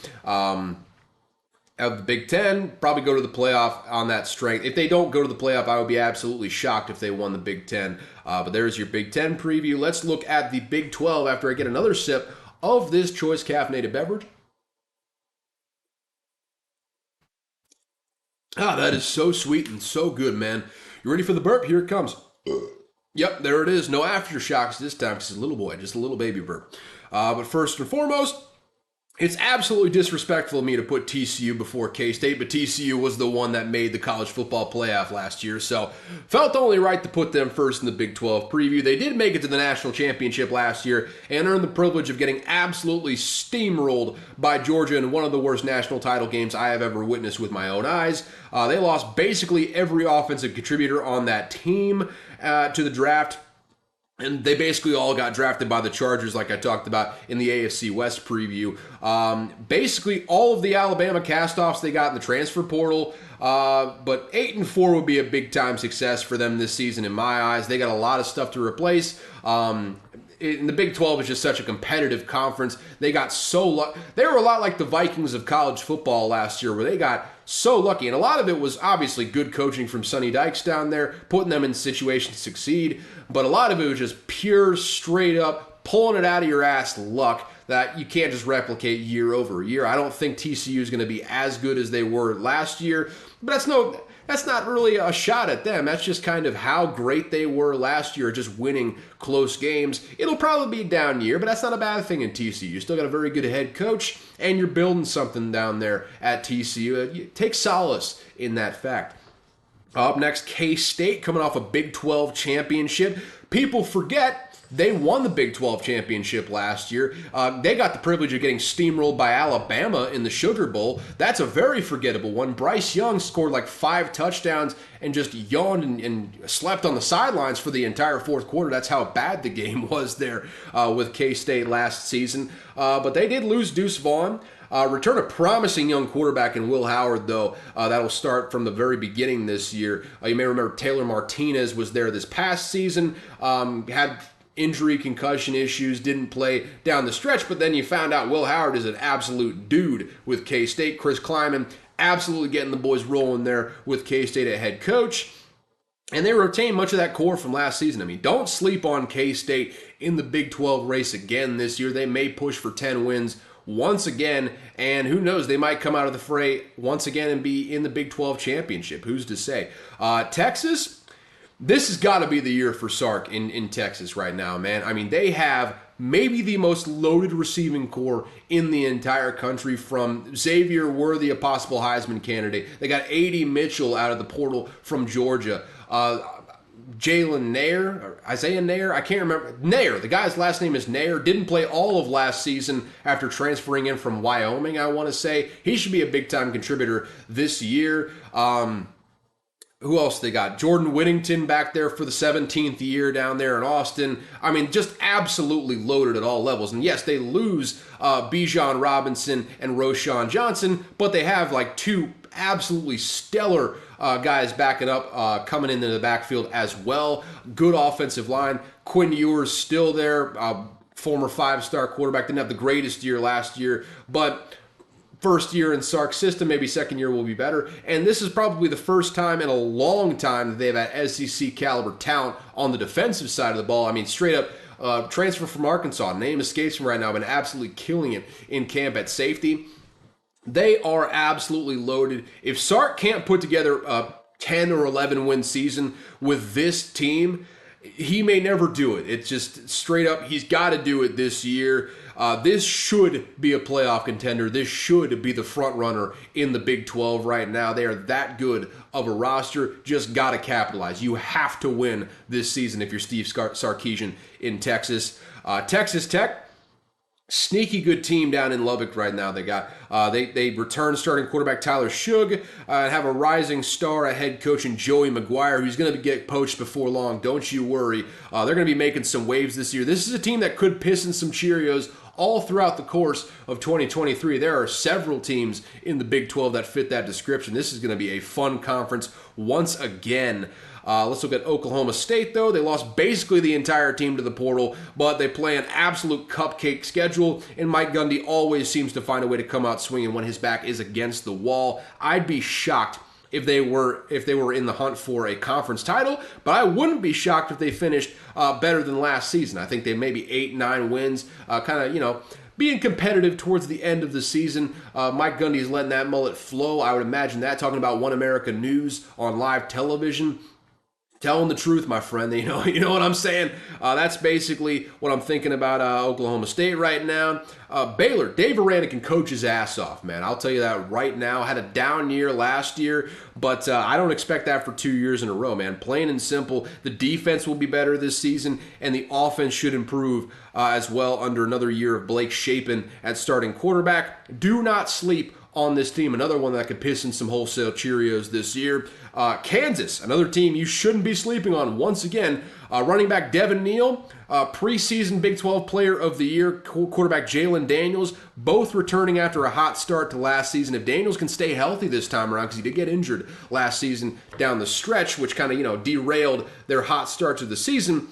of the Big Ten, probably go to the playoff on that strength. If they don't go to the playoff, I would be absolutely shocked if they won the Big Ten. But there's your Big Ten preview. Let's look at the Big 12 after I get another sip of this choice caffeinated beverage. That is so sweet and so good, man. You ready for the burp? Here it comes. Yep, there it is. No aftershocks this time because it's a little boy, just a little baby burp. But first and foremost, it's absolutely disrespectful of me to put TCU before K-State, but TCU was the one that made the college football playoff last year, so felt only right to put them first in the Big 12 preview. They did make it to the national championship last year and earned the privilege of getting absolutely steamrolled by Georgia in one of the worst national title games I have ever witnessed with my own eyes. They lost basically every offensive contributor on that team to the draft. And they basically all got drafted by the Chargers, like I talked about in the AFC West preview. Basically, all of the Alabama castoffs they got in the transfer portal. But 8-4 would be a big-time success for them this season in my eyes. They got a lot of stuff to replace. In the Big 12 is just such a competitive conference. They got so lucky. They were a lot like the Vikings of college football last year, where they got so lucky. And a lot of it was obviously good coaching from Sonny Dykes down there, putting them in situations to succeed. But a lot of it was just pure, straight up, pulling it out of your ass luck that you can't just replicate year over year. I don't think TCU is going to be as good as they were last year, but that's not really a shot at them. That's just kind of how great they were last year, just winning close games. It'll probably be a down year, but that's not a bad thing in TCU. You still got a very good head coach, and you're building something down there at TCU. You take solace in that fact. Up next, K-State coming off a Big 12 championship. People forget they won the Big 12 championship last year. They got the privilege of getting steamrolled by Alabama in the Sugar Bowl. That's a very forgettable one. Bryce Young scored like 5 touchdowns and just yawned and slept on the sidelines for the entire fourth quarter. That's how bad the game was there with K-State last season. But they did lose Deuce Vaughn. Return a promising young quarterback in Will Howard, though. That'll start from the very beginning this year. You may remember Taylor Martinez was there this past season. Had injury, concussion issues, didn't play down the stretch, but then you found out Will Howard is an absolute dude with K-State. Chris Kleiman absolutely getting the boys rolling there with K-State at head coach. And they retained much of that core from last season. I mean, don't sleep on K-State in the Big 12 race again this year. They may push for 10 wins once again, and who knows, they might come out of the fray once again and be in the Big 12 championship. Who's to say? Texas, this has got to be the year for Sark in Texas right now, man. I mean, they have maybe the most loaded receiving core in the entire country, from Xavier Worthy, a possible Heisman candidate. They got A.D. Mitchell out of the portal from Georgia. Jalen Nair, or Isaiah Nair, I can't remember. Nair, the guy's last name is Nair, didn't play all of last season after transferring in from Wyoming, I want to say. He should be a big-time contributor this year. Who else they got? Jordan Whittington back there for the 17th year down there in Austin. I mean, just absolutely loaded at all levels. And yes, they lose Bijan Robinson and Roshan Johnson, but they have like two absolutely stellar guys backing up, coming into the backfield as well. Good offensive line. Quinn Ewers still there, former five-star quarterback. Didn't have the greatest year last year, but first year in Sark's system, maybe second year will be better. And this is probably the first time in a long time that they've had SEC caliber talent on the defensive side of the ball. I mean, straight up transfer from Arkansas. Name escapes me right now, been absolutely killing it in camp at safety. They are absolutely loaded. If Sark can't put together a 10 or 11 win season with this team, he may never do it. It's just straight up, he's got to do it this year. This should be a playoff contender. This should be the front runner in the Big 12 right now. They are that good of a roster. Just got to capitalize. You have to win this season if you're Steve Sarkisian in Texas. Texas Tech, sneaky good team down in Lubbock right now. They got they return starting quarterback Tyler Shug, have a rising star, a head coach in Joey McGuire, who's going to get poached before long. Don't you worry. They're going to be making some waves this year. This is a team that could piss in some Cheerios all throughout the course of 2023. There are several teams in the Big 12 that fit that description. This is going to be a fun conference once again. Let's look at Oklahoma State, though. They lost basically the entire team to the portal, but they play an absolute cupcake schedule, and Mike Gundy always seems to find a way to come out swinging when his back is against the wall. I'd be shocked if they were in the hunt for a conference title, but I wouldn't be shocked if they finished better than last season. I think they maybe 8-9 wins, being competitive towards the end of the season. Mike Gundy is letting that mullet flow. I would imagine that, talking about One America News on live television. Telling the truth, my friend. You know what I'm saying? That's basically what I'm thinking about Oklahoma State right now. Baylor, Dave Aranda can coach his ass off, man. I'll tell you that right now. Had a down year last year, but I don't expect that for 2 years in a row, man. Plain and simple. The defense will be better this season, and the offense should improve as well under another year of Blake Shapen at starting quarterback. Do not sleep on this team. Another one that could piss in some wholesale Cheerios this year. Kansas, another team you shouldn't be sleeping on once again. Running back Devin Neal, preseason Big 12 Player of the Year, quarterback Jalen Daniels, both returning after a hot start to last season. If Daniels can stay healthy this time around, because he did get injured last season down the stretch, which kind of, derailed their hot start to the season,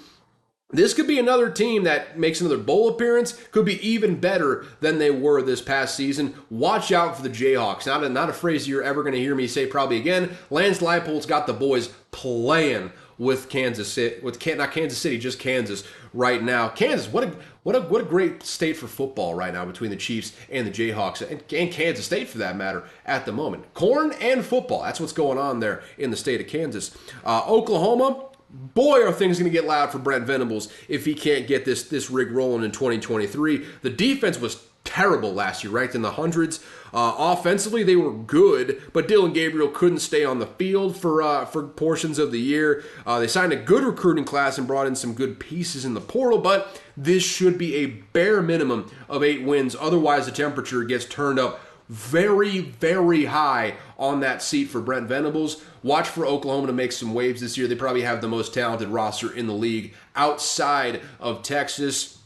this could be another team that makes another bowl appearance, could be even better than they were this past season. Watch out for the Jayhawks. Not a phrase you're ever going to hear me say probably again. Lance Leipold's got the boys playing with Kansas City, not Kansas City, just Kansas right now. Kansas, what a great state for football right now between the Chiefs and the Jayhawks, and Kansas State for that matter at the moment. Corn and football, that's what's going on there in the state of Kansas. Oklahoma, boy, are things going to get loud for Brent Venables if he can't get this rig rolling in 2023. The defense was terrible last year, ranked in the hundreds. Offensively, they were good, but Dylan Gabriel couldn't stay on the field for portions of the year. They signed a good recruiting class and brought in some good pieces in the portal, but this should be a bare minimum of 8 wins. Otherwise, the temperature gets turned up very, very high on that seat for Brent Venables. Watch for Oklahoma to make some waves this year. They probably have the most talented roster in the league outside of Texas.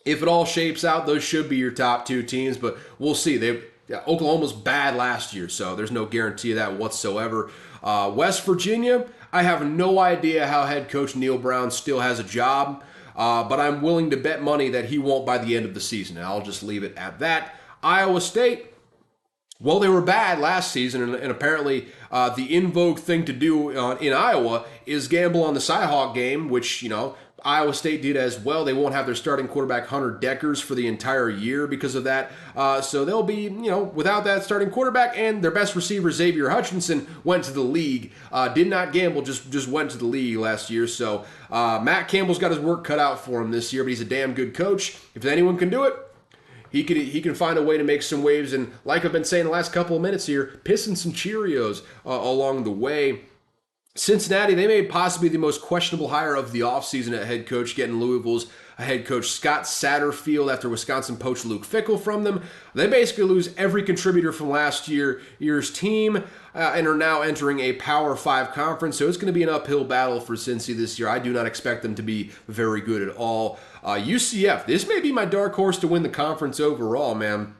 If it all shapes out, those should be your top 2 teams, but we'll see. Oklahoma's bad last year, so there's no guarantee of that whatsoever. West Virginia, I have no idea how head coach Neil Brown still has a job, but I'm willing to bet money that he won't by the end of the season, and I'll just leave it at that. Iowa State, well, they were bad last season, and apparently the in vogue thing to do in Iowa is gamble on the Cyhawk game, which, Iowa State did as well. They won't have their starting quarterback Hunter Deckers for the entire year because of that. So they'll be, without that starting quarterback, and their best receiver, Xavier Hutchinson, went to the league. Did not gamble, just went to the league last year. So Matt Campbell's got his work cut out for him this year, but he's a damn good coach. If anyone can do it, he can find a way to make some waves, and like I've been saying the last couple of minutes here, pissing some Cheerios along the way. Cincinnati, they made possibly the most questionable hire of the offseason at head coach, getting Louisville's head coach Scott Satterfield after Wisconsin poached Luke Fickell from them. They basically lose every contributor from last year's team and are now entering a Power 5 conference, so it's going to be an uphill battle for Cincy this year. I do not expect them to be very good at all. UCF, this may be my dark horse to win the conference overall, man.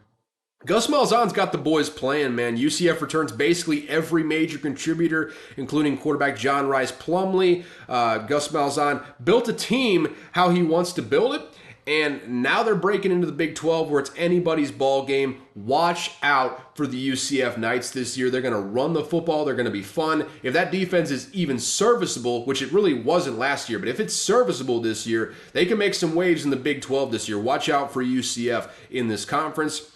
Gus Malzahn's got the boys playing, man. UCF returns basically every major contributor, including quarterback John Rice Plumlee. Gus Malzahn built a team how he wants to build it, and now they're breaking into the Big 12 where it's anybody's ball game. Watch out for the UCF Knights this year. They're going to run the football. They're going to be fun. If that defense is even serviceable, which it really wasn't last year, but if it's serviceable this year, they can make some waves in the Big 12 this year. Watch out for UCF in this conference.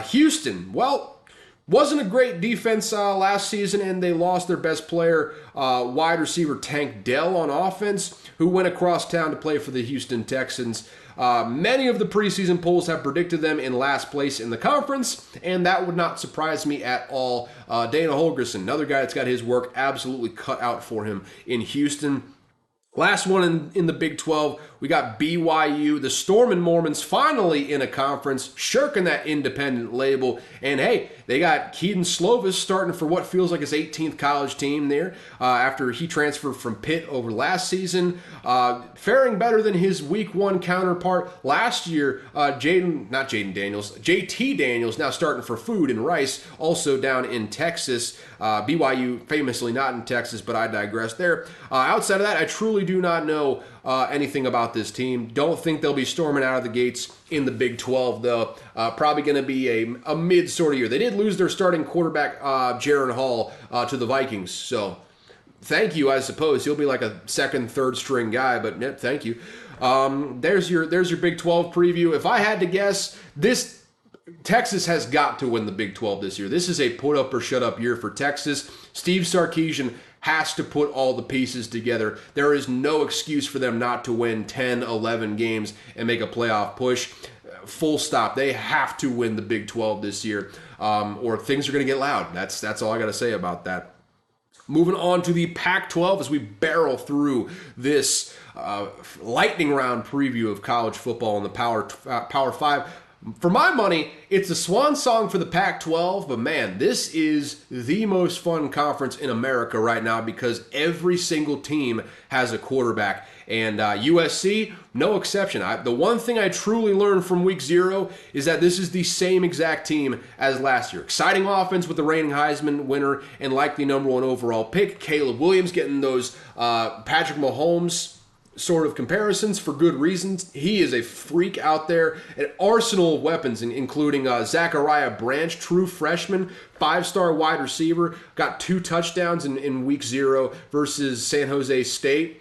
Houston, well, wasn't a great defense last season, and they lost their best player, wide receiver Tank Dell on offense, who went across town to play for the Houston Texans. Many of the preseason polls have predicted them in last place in the conference, and that would not surprise me at all. Dana Holgerson, another guy that's got his work absolutely cut out for him in Houston. Last one in the Big 12, we got BYU. The Stormin' Mormons finally in a conference, shirking that independent label. And hey, they got Keaton Slovis starting for what feels like his 18th college team there after he transferred from Pitt over last season. Faring better than his week 1 counterpart last year. JT Daniels now starting for Food and Rice, also down in Texas. BYU famously not in Texas, but I digress there. Outside of that, I truly do not know anything about this team. Don't think they'll be storming out of the gates in the Big 12, though. Probably going to be a mid sort of year. They did lose their starting quarterback, Jaron Hall, to the Vikings. So thank you, I suppose. He'll be like a second, third string guy, but yeah, thank you. There's your Big 12 preview. If I had to guess, Texas has got to win the Big 12 this year. This is a put up or shut up year for Texas. Steve Sarkisian has to put all the pieces together. There is no excuse for them not to win 10, 11 games and make a playoff push. Full stop. They have to win the Big 12 this year, or things are going to get loud. That's all I got to say about that. Moving on to the Pac-12 as we barrel through this lightning round preview of college football in the Power 5. For my money, it's a swan song for the Pac-12, but man, this is the most fun conference in America right now because every single team has a quarterback. And USC, no exception. The one thing I truly learned from week 0 is that this is the same exact team as last year. Exciting offense with the reigning Heisman winner and likely number 1 overall pick. Caleb Williams getting those Patrick Mahomes sort of comparisons for good reasons. He is a freak out there. An arsenal of weapons, including Zachariah Branch, true freshman, 5-star wide receiver, got 2 touchdowns in week 0 versus San Jose State.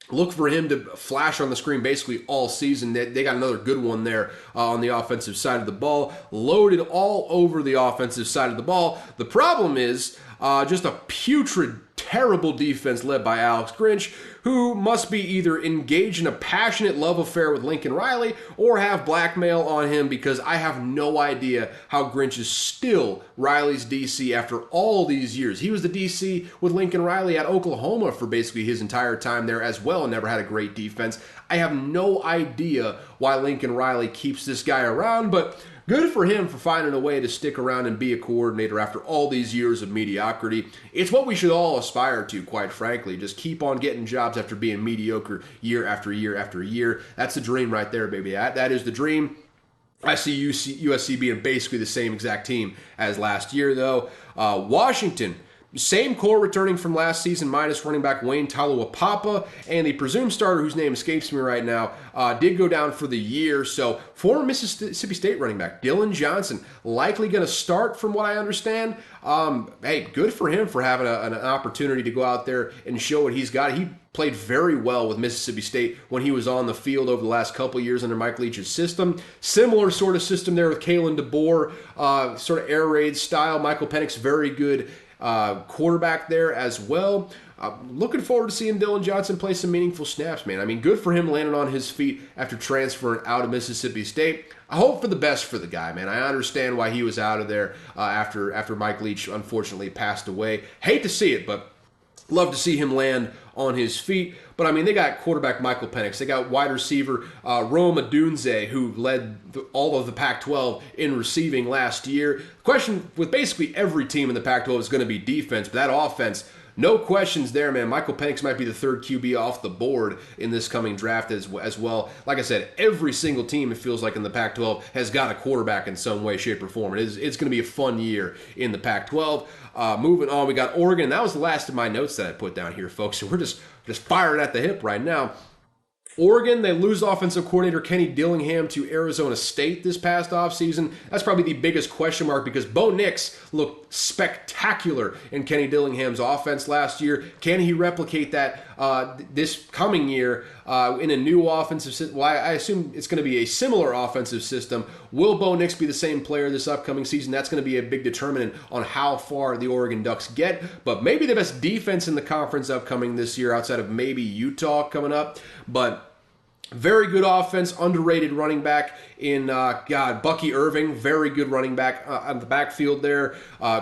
Look for him to flash on the screen basically all season. They got another good one there on the offensive side of the ball. Loaded all over the offensive side of the ball. The problem is just a putrid, terrible defense led by Alex Grinch, who must be either engaged in a passionate love affair with Lincoln Riley or have blackmail on him, because I have no idea how Grinch is still Riley's DC after all these years. He was the DC with Lincoln Riley at Oklahoma for basically his entire time there as well and never had a great defense. I have no idea why Lincoln Riley keeps this guy around, but good for him for finding a way to stick around and be a coordinator after all these years of mediocrity. It's what we should all aspire to, quite frankly. Just keep on getting jobs after being mediocre year after year after year. That's the dream right there, baby. That is the dream. I see USC being basically the same exact team as last year, though. Washington, same core returning from last season, minus running back Wayne Taluapapa, and the presumed starter, whose name escapes me right now, did go down for the year. So former Mississippi State running back Dylan Johnson likely going to start, from what I understand. Hey, good for him for having an opportunity to go out there and show what he's got. He played very well with Mississippi State when he was on the field over the last couple years under Mike Leach's system. Similar sort of system there with Kalen DeBoer, sort of air raid style. Michael Penix, very good quarterback there as well. Looking forward to seeing Dylan Johnson play some meaningful snaps, man. I mean, good for him landing on his feet after transferring out of Mississippi State. I hope for the best for the guy, man. I understand why he was out of there after Mike Leach unfortunately passed away. Hate to see it, but Love to see him land on his feet. But, I mean, they got quarterback Michael Penix. They got wide receiver Rome Odunze, who led all of the Pac-12 in receiving last year. The question with basically every team in the Pac-12 is going to be defense. But that offense, no questions there, man. Michael Penix might be the third QB off the board in this coming draft as well. Like I said, every single team, it feels like in the Pac-12, has got a quarterback in some way, shape, or form. It's going to be a fun year in the Pac-12. Moving on, we got Oregon. That was the last of my notes that I put down here, folks. So we're just firing at the hip right now. Oregon, they lose offensive coordinator Kenny Dillingham to Arizona State this past offseason. That's probably the biggest question mark because Bo Nix looked spectacular in Kenny Dillingham's offense last year. Can he replicate that this coming year in a new offensive system? Well, I assume it's going to be a similar offensive system. Will Bo Nix be the same player this upcoming season? That's going to be a big determinant on how far the Oregon Ducks get. But maybe the best defense in the conference upcoming this year outside of maybe Utah coming up. But very good offense, underrated running back in, Bucky Irving. Very good running back on the backfield there.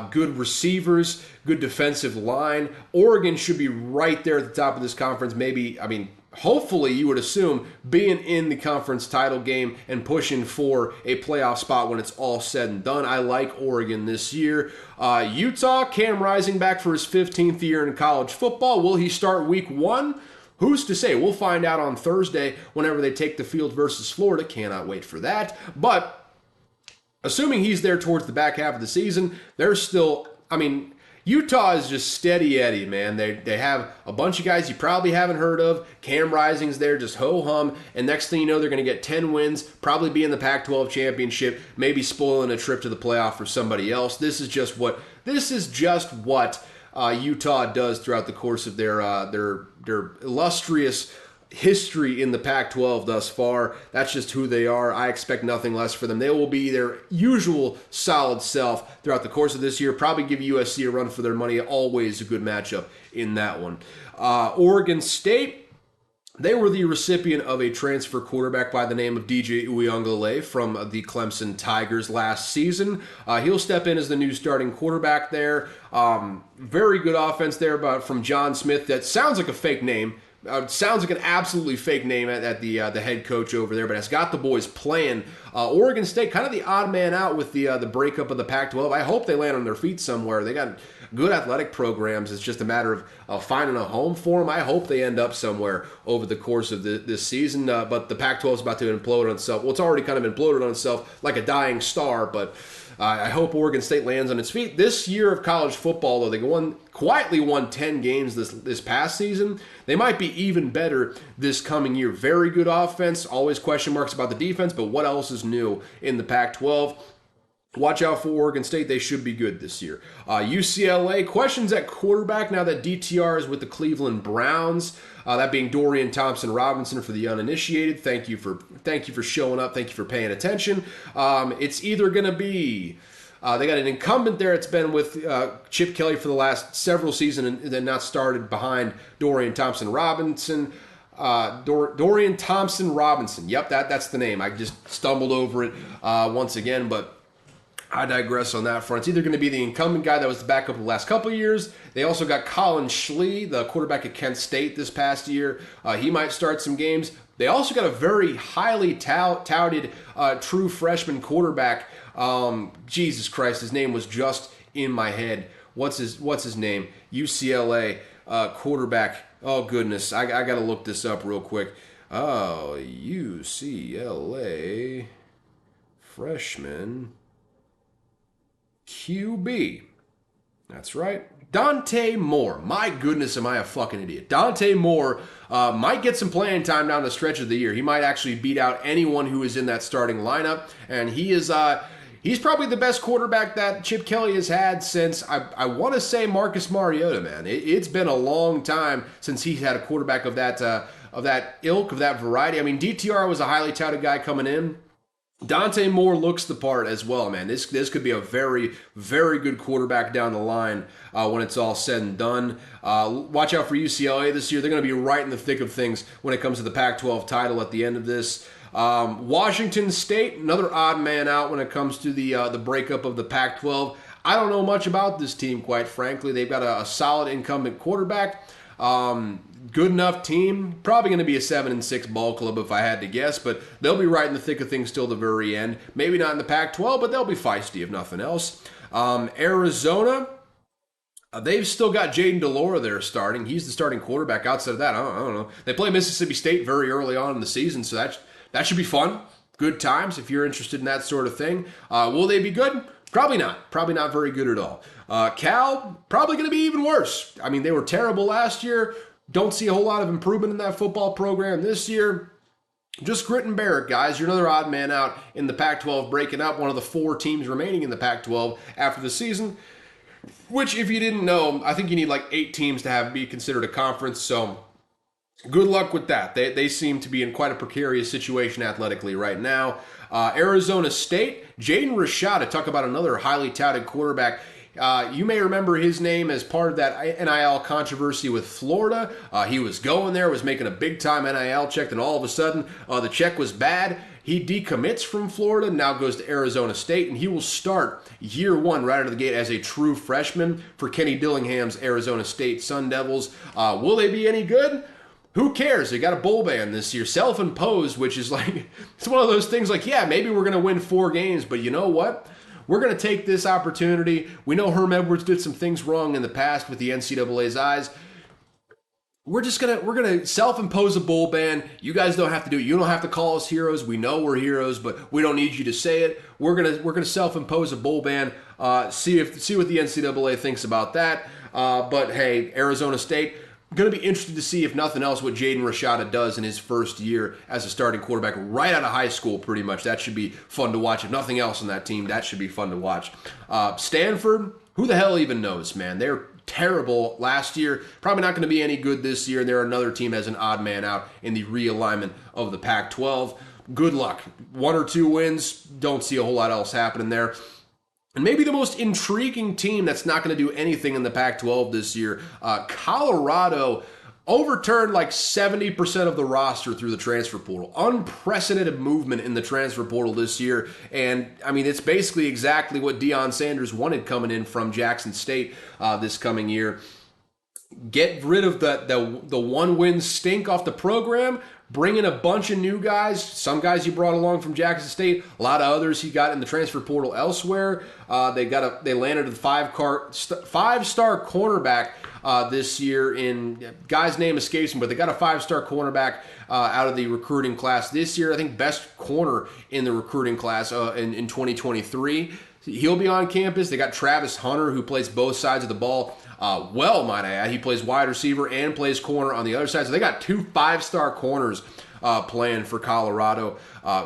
Good receivers, good defensive line. Oregon should be right there at the top of this conference. Hopefully, you would assume being in the conference title game and pushing for a playoff spot when it's all said and done. I like Oregon this year. Utah, Cam Rising back for his 15th year in college football. Will he start week 1? Who's to say? We'll find out on Thursday whenever they take the field versus Florida. Cannot wait for that. But assuming he's there towards the back half of the season, there's still, Utah is just steady Eddie, man. They have a bunch of guys you probably haven't heard of. Cam Rising's there, just ho-hum. And next thing you know, they're going to get 10 wins, probably be in the Pac-12 championship, maybe spoiling a trip to the playoff for somebody else. This is just what Utah does throughout the course of their illustrious history in the Pac-12 thus far. That's just who they are. I expect nothing less for them. They will be their usual solid self throughout the course of this year. Probably give USC a run for their money. Always a good matchup in that one. Oregon State. They were the recipient of a transfer quarterback by the name of DJ Uiagalelei from the Clemson Tigers last season. He'll step in as the new starting quarterback there. Very good offense there from John Smith. That sounds like a fake name. Sounds like an absolutely fake name at the head coach over there, but has got the boys playing. Oregon State, kind of the odd man out with the breakup of the Pac-12. I hope they land on their feet somewhere. They got good athletic programs. It's just a matter of finding a home for them. I hope they end up somewhere over the course of this season. But the Pac-12 is about to implode on itself. Well, it's already kind of imploded on itself like a dying star, but I hope Oregon State lands on its feet. This year of college football, though, they quietly won 10 games this past season. They might be even better this coming year. Very good offense. Always question marks about the defense, but what else is new in the Pac-12? Watch out for Oregon State. They should be good this year. UCLA, questions at quarterback now that DTR is with the Cleveland Browns. That being Dorian Thompson-Robinson for the uninitiated. Thank you for showing up. Thank you for paying attention. It's either going to be they got an incumbent there. It's been with Chip Kelly for the last several seasons and then not started behind Dorian Thompson-Robinson. Dorian Thompson-Robinson. Yep, that's the name. I just stumbled over it once again, but I digress on that front. It's either going to be the incumbent guy that was the backup the last couple of years. They also got Colin Schley, the quarterback at Kent State this past year. He might start some games. They also got a very highly touted true freshman quarterback. Jesus Christ, his name was just in my head. What's his name? UCLA quarterback. Oh, goodness. I got to look this up real quick. Oh, UCLA freshman QB. That's right. Dante Moore. My goodness, am I a fucking idiot. Dante Moore might get some playing time down the stretch of the year. He might actually beat out anyone who is in that starting lineup. And he's probably the best quarterback that Chip Kelly has had since, I want to say, Marcus Mariota, man. It's been a long time since he's had a quarterback of that ilk, of that variety. I mean, DTR was a highly touted guy coming in. Dante Moore looks the part as well, man. This could be a very, very good quarterback down the line when it's all said and done. Watch out for UCLA this year. They're going to be right in the thick of things when it comes to the Pac-12 title at the end of this. Washington State, another odd man out when it comes to the breakup of the Pac-12. I don't know much about this team, quite frankly. They've got a solid incumbent quarterback. Good enough team. Probably going to be a 7-6 ball club if I had to guess, but they'll be right in the thick of things till the very end. Maybe not in the Pac-12, but they'll be feisty if nothing else. Arizona, they've still got Jaden DeLora there starting. He's the starting quarterback. Outside of that, I don't know. They play Mississippi State very early on in the season, so that should be fun. Good times if you're interested in that sort of thing. Will they be good? Probably not. Probably not very good at all. Cal, probably going to be even worse. I mean, they were terrible last year. Don't see a whole lot of improvement in that football program this year. Just grit and bear it, guys. You're another odd man out in the Pac-12, breaking up one of the 4 teams remaining in the Pac-12 after the season, which, if you didn't know, I think you need like 8 teams to be considered a conference, so good luck with that. They seem to be in quite a precarious situation athletically right now. Arizona State, Jaden Rashada, talk about another highly touted quarterback. You may remember his name as part of that NIL controversy with Florida. He was going there, was making a big-time NIL check, and all of a sudden the check was bad. He decommits from Florida, now goes to Arizona State, and he will start year 1 right out of the gate as a true freshman for Kenny Dillingham's Arizona State Sun Devils. Will they be any good? Who cares? They got a bowl ban this year, self-imposed, which is like, it's one of those things like, yeah, maybe we're going to win 4 games, but you know what? We're going to take this opportunity. We know Herm Edwards did some things wrong in the past with the NCAA's eyes. We're going to self-impose a bowl ban. You guys don't have to do it. You don't have to call us heroes. We know we're heroes, but we don't need you to say it. We're going to self-impose a bowl ban. See what the NCAA thinks about that. But hey, Arizona State, going to be interested to see, if nothing else, what Jaden Rashada does in his first year as a starting quarterback right out of high school, pretty much. That should be fun to watch. If nothing else on that team, that should be fun to watch. Stanford, who the hell even knows, man? They're terrible last year. Probably not going to be any good this year. And they're another team as an odd man out in the realignment of the Pac-12. Good luck. 1 or 2 wins. Don't see a whole lot else happening there. And maybe the most intriguing team that's not going to do anything in the Pac-12 this year, Colorado overturned like 70% of the roster through the transfer portal. Unprecedented movement in the transfer portal this year. And, I mean, it's basically exactly what Deion Sanders wanted coming in from Jackson State this coming year. Get rid of the one-win stink off the program. Bring in a bunch of new guys. Some guys he brought along from Jackson State. A lot of others he got in the transfer portal elsewhere. They landed a 5-star cornerback this year. In guy's name escapes me, but they got a 5-star cornerback out of the recruiting class this year. I think best corner in the recruiting class in 2023. He'll be on campus. They got Travis Hunter, who plays both sides of the ball. Might I add, he plays wide receiver and plays corner on the other side. So they got 2 5-star corners playing for Colorado.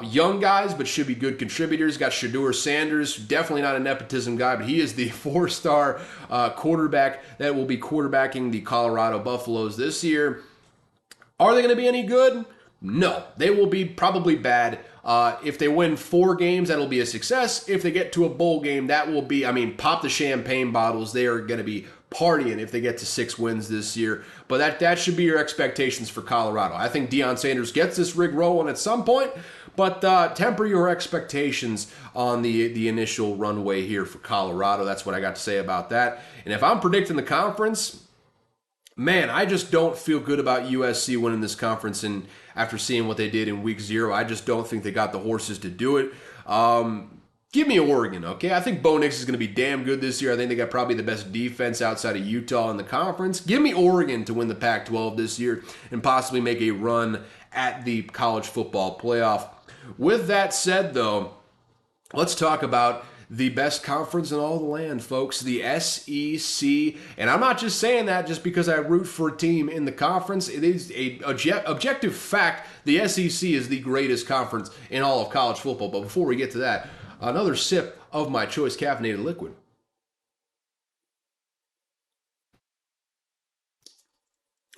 Young guys, but should be good contributors. Got Shedeur Sanders, definitely not a nepotism guy, but he is the 4-star quarterback that will be quarterbacking the Colorado Buffaloes this year. Are they going to be any good? No, they will be probably bad. If they win 4 games, that'll be a success. If they get to a bowl game, that will be, pop the champagne bottles. They are going to be partying if they get to 6 wins this year. But that should be your expectations for Colorado. I think Deion Sanders gets this rig rolling at some point, but temper your expectations on the initial runway here for Colorado. That's what I got to say about that. And if I'm predicting the conference, man, I just don't feel good about USC winning this conference. And after seeing what they did in week 0, I just don't think they got the horses to do it. Give me Oregon, okay? I think Bo Nix is going to be damn good this year. I think they got probably the best defense outside of Utah in the conference. Give me Oregon to win the Pac-12 this year and possibly make a run at the college football playoff. With that said, though, let's talk about the best conference in all the land, folks, the SEC. And I'm not just saying that just because I root for a team in the conference. It is an objective fact. The SEC is the greatest conference in all of college football. But before we get to that, another sip of my choice caffeinated liquid.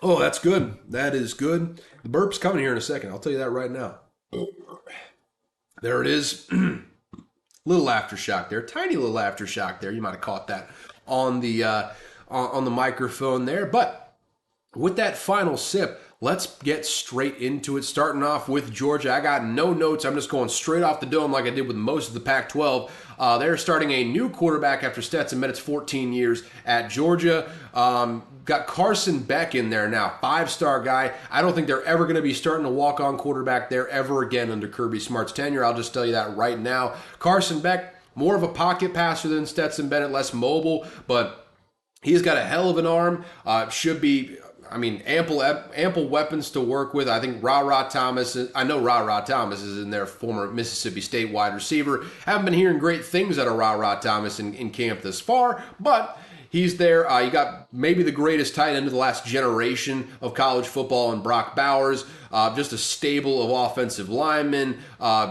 Oh, that's good. That is good. The burp's coming here in a second. I'll tell you that right now. There it is. Little aftershock there, tiny little aftershock there. You might have caught that on the microphone there. But with that final sip, Let's get straight into it. Starting off with Georgia. I got no notes. I'm just going straight off the dome like I did with most of the Pac-12. They're starting a new quarterback after Stetson Bennett's 14 years at Georgia. Got Carson Beck in there now, 5-star guy. I don't think they're ever going to be starting a walk-on quarterback there ever again under Kirby Smart's tenure. I'll just tell you that right now. Carson Beck, more of a pocket passer than Stetson Bennett, less mobile, but he's got a hell of an arm. Should be... ample weapons to work with. I think Thomas, I know Thomas is in there, former Mississippi State wide receiver. Haven't been hearing great things out of Thomas in camp this far, but he's there. You got maybe the greatest tight end of the last generation of college football in Brock Bowers. Just a stable of offensive linemen.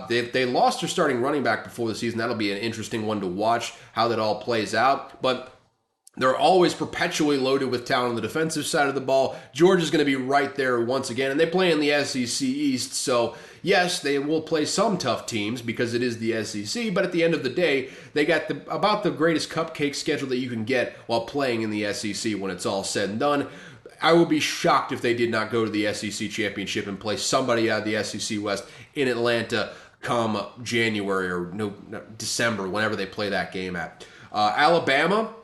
They lost their starting running back before the season. That'll be an interesting one to watch, how that all plays out. But they're always perpetually loaded with talent on the defensive side of the ball. Georgia's going to be right there once again, and they play in the SEC East, so yes, they will play some tough teams because it is the SEC, but at the end of the day, they got about the greatest cupcake schedule that you can get while playing in the SEC when it's all said and done. I would be shocked if they did not go to the SEC Championship and play somebody out of the SEC West in Atlanta come January or December, whenever they play that game at. Alabama,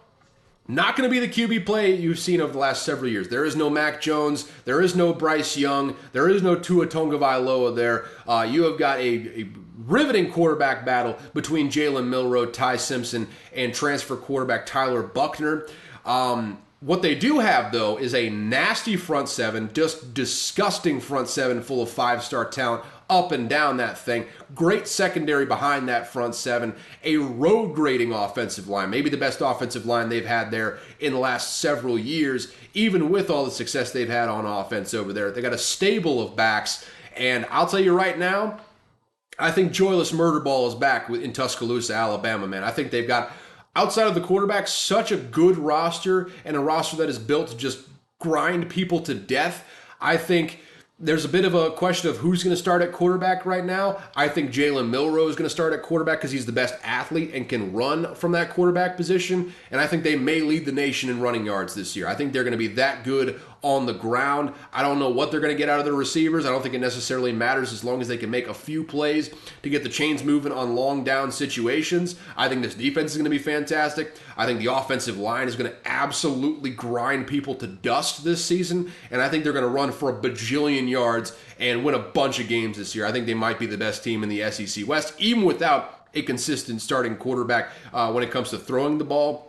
not going to be the QB play you've seen over the last several years. There is no Mac Jones. There is no Bryce Young. There is no Tua Tagovailoa there. You have got a riveting quarterback battle between Jalen Milroe, Ty Simpson, and transfer quarterback Tyler Buckner. What they do have, though, is a nasty front seven, just disgusting front seven full of 5-star talent up and down that thing. Great secondary behind that front seven. A road grading offensive line, maybe the best offensive line they've had there in the last several years, even with all the success they've had on offense over there. They got a stable of backs, and I'll tell you right now, I think Joyless Murderball is back in Tuscaloosa, Alabama, man. I think they've got, outside of the quarterback, such a good roster, and a roster that is built to just grind people to death. I think there's a bit of a question of who's going to start at quarterback right now. I think Jalen Milroe is going to start at quarterback because he's the best athlete and can run from that quarterback position. And I think they may lead the nation in running yards this year. I think they're going to be that good on the ground. I don't know what they're going to get out of the receivers. I don't think it necessarily matters as long as they can make a few plays to get the chains moving on long down situations. I think this defense is going to be fantastic. I think the offensive line is going to absolutely grind people to dust this season. And I think they're going to run for a bajillion yards and win a bunch of games this year. I think they might be the best team in the SEC West, even without a consistent starting quarterback when it comes to throwing the ball.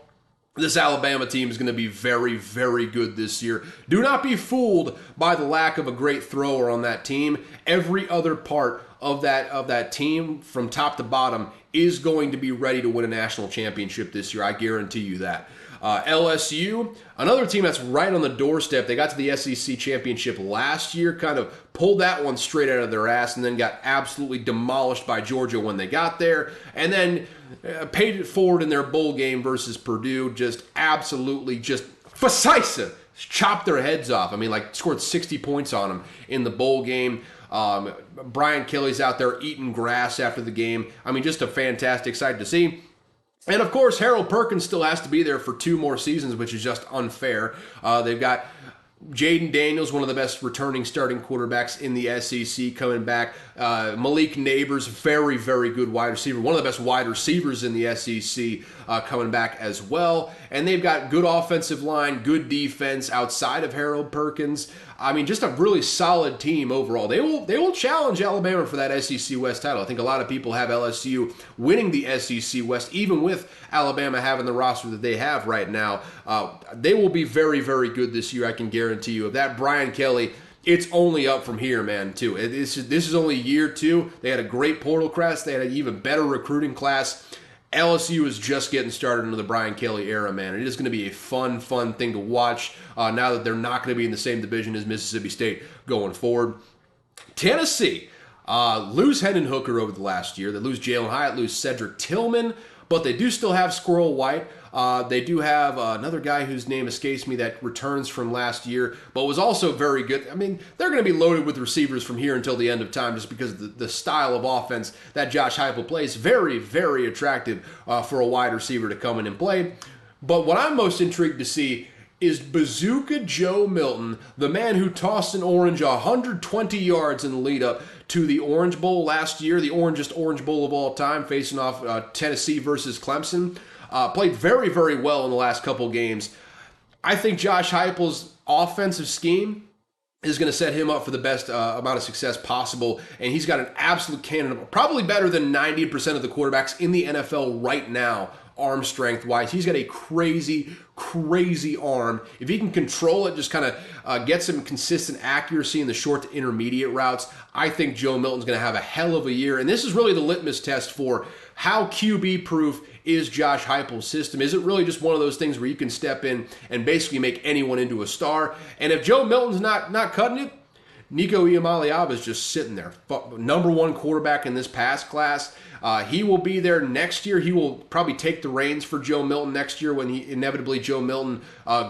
This Alabama team is going to be very, very good this year. Do not be fooled by the lack of a great thrower on that team. Every other part of that team, from top to bottom, is going to be ready to win a national championship this year. I guarantee you that. LSU, another team that's right on the doorstep. They got to the SEC championship last year, kind of pulled that one straight out of their ass, and then got absolutely demolished by Georgia when they got there, and then paid it forward in their bowl game versus Purdue. Just absolutely just chopped their heads off. I mean, like, scored 60 points on them in the bowl game. Brian Kelly's out there eating grass after the game. I mean, just a fantastic sight to see. And of course, Harold Perkins still has to be there for 2 more seasons, which is just unfair. They've got Jaden Daniels, one of the best returning starting quarterbacks in the SEC, coming back. Malik Neighbors, very, very good wide receiver. One of the best wide receivers in the SEC, coming back as well. And they've got good offensive line, good defense outside of Harold Perkins. I mean, just a really solid team overall. They will challenge Alabama for that SEC West title. I think a lot of people have LSU winning the SEC West, even with Alabama having the roster that they have right now. They will be very, very good this year, I can guarantee you. If that Brian Kelly, it's only up from here, man, too. This is only year 2. They had a great portal class. They had an even better recruiting class. LSU is just getting started into the Brian Kelly era, man. It is going to be a fun thing to watch now that they're not going to be in the same division as Mississippi State going forward. Tennessee, lose Hendon Hooker over the last year. They lose Jalen Hyatt, lose Cedric Tillman, but they do still have Squirrel White. They do have another guy whose name escapes me that returns from last year, but was also very good. I mean, they're going to be loaded with receivers from here until the end of time just because of the style of offense that Josh Heupel plays. Very, very attractive for a wide receiver to come in and play. But what I'm most intrigued to see is Bazooka Joe Milton, the man who tossed an orange 120 yards in the lead up to the Orange Bowl last year, the orangest Orange Bowl of all time, facing off Tennessee versus Clemson. Played very, very well in the last couple games. I think Josh Heupel's offensive scheme is going to set him up for the best amount of success possible, and he's got an absolute cannon, probably better than 90% of the quarterbacks in the NFL right now, arm strength-wise. He's got a crazy, crazy arm. If he can control it, just kind of get some consistent accuracy in the short to intermediate routes, I think Joe Milton's going to have a hell of a year, and this is really the litmus test for how QB-proof is Josh Heupel's system. Is it really just one of those things where you can step in and basically make anyone into a star? And if Joe Milton's not cutting it, Nico Iamaleava is just sitting there. Number one quarterback in this pass class. He will be there next year. He will probably take the reins for Joe Milton next year when inevitably Joe Milton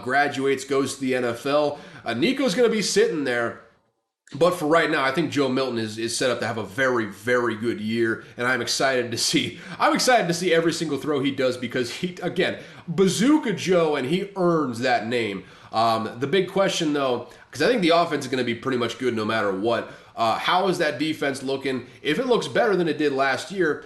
graduates, goes to the NFL. Nico's going to be sitting there. But for right now, I think Joe Milton is set up to have a very, very good year, and I'm excited to see every single throw he does because he, again, Bazooka Joe, and he earns that name. The big question, though, because I think the offense is going to be pretty much good no matter what. How is that defense looking? If it looks better than it did last year,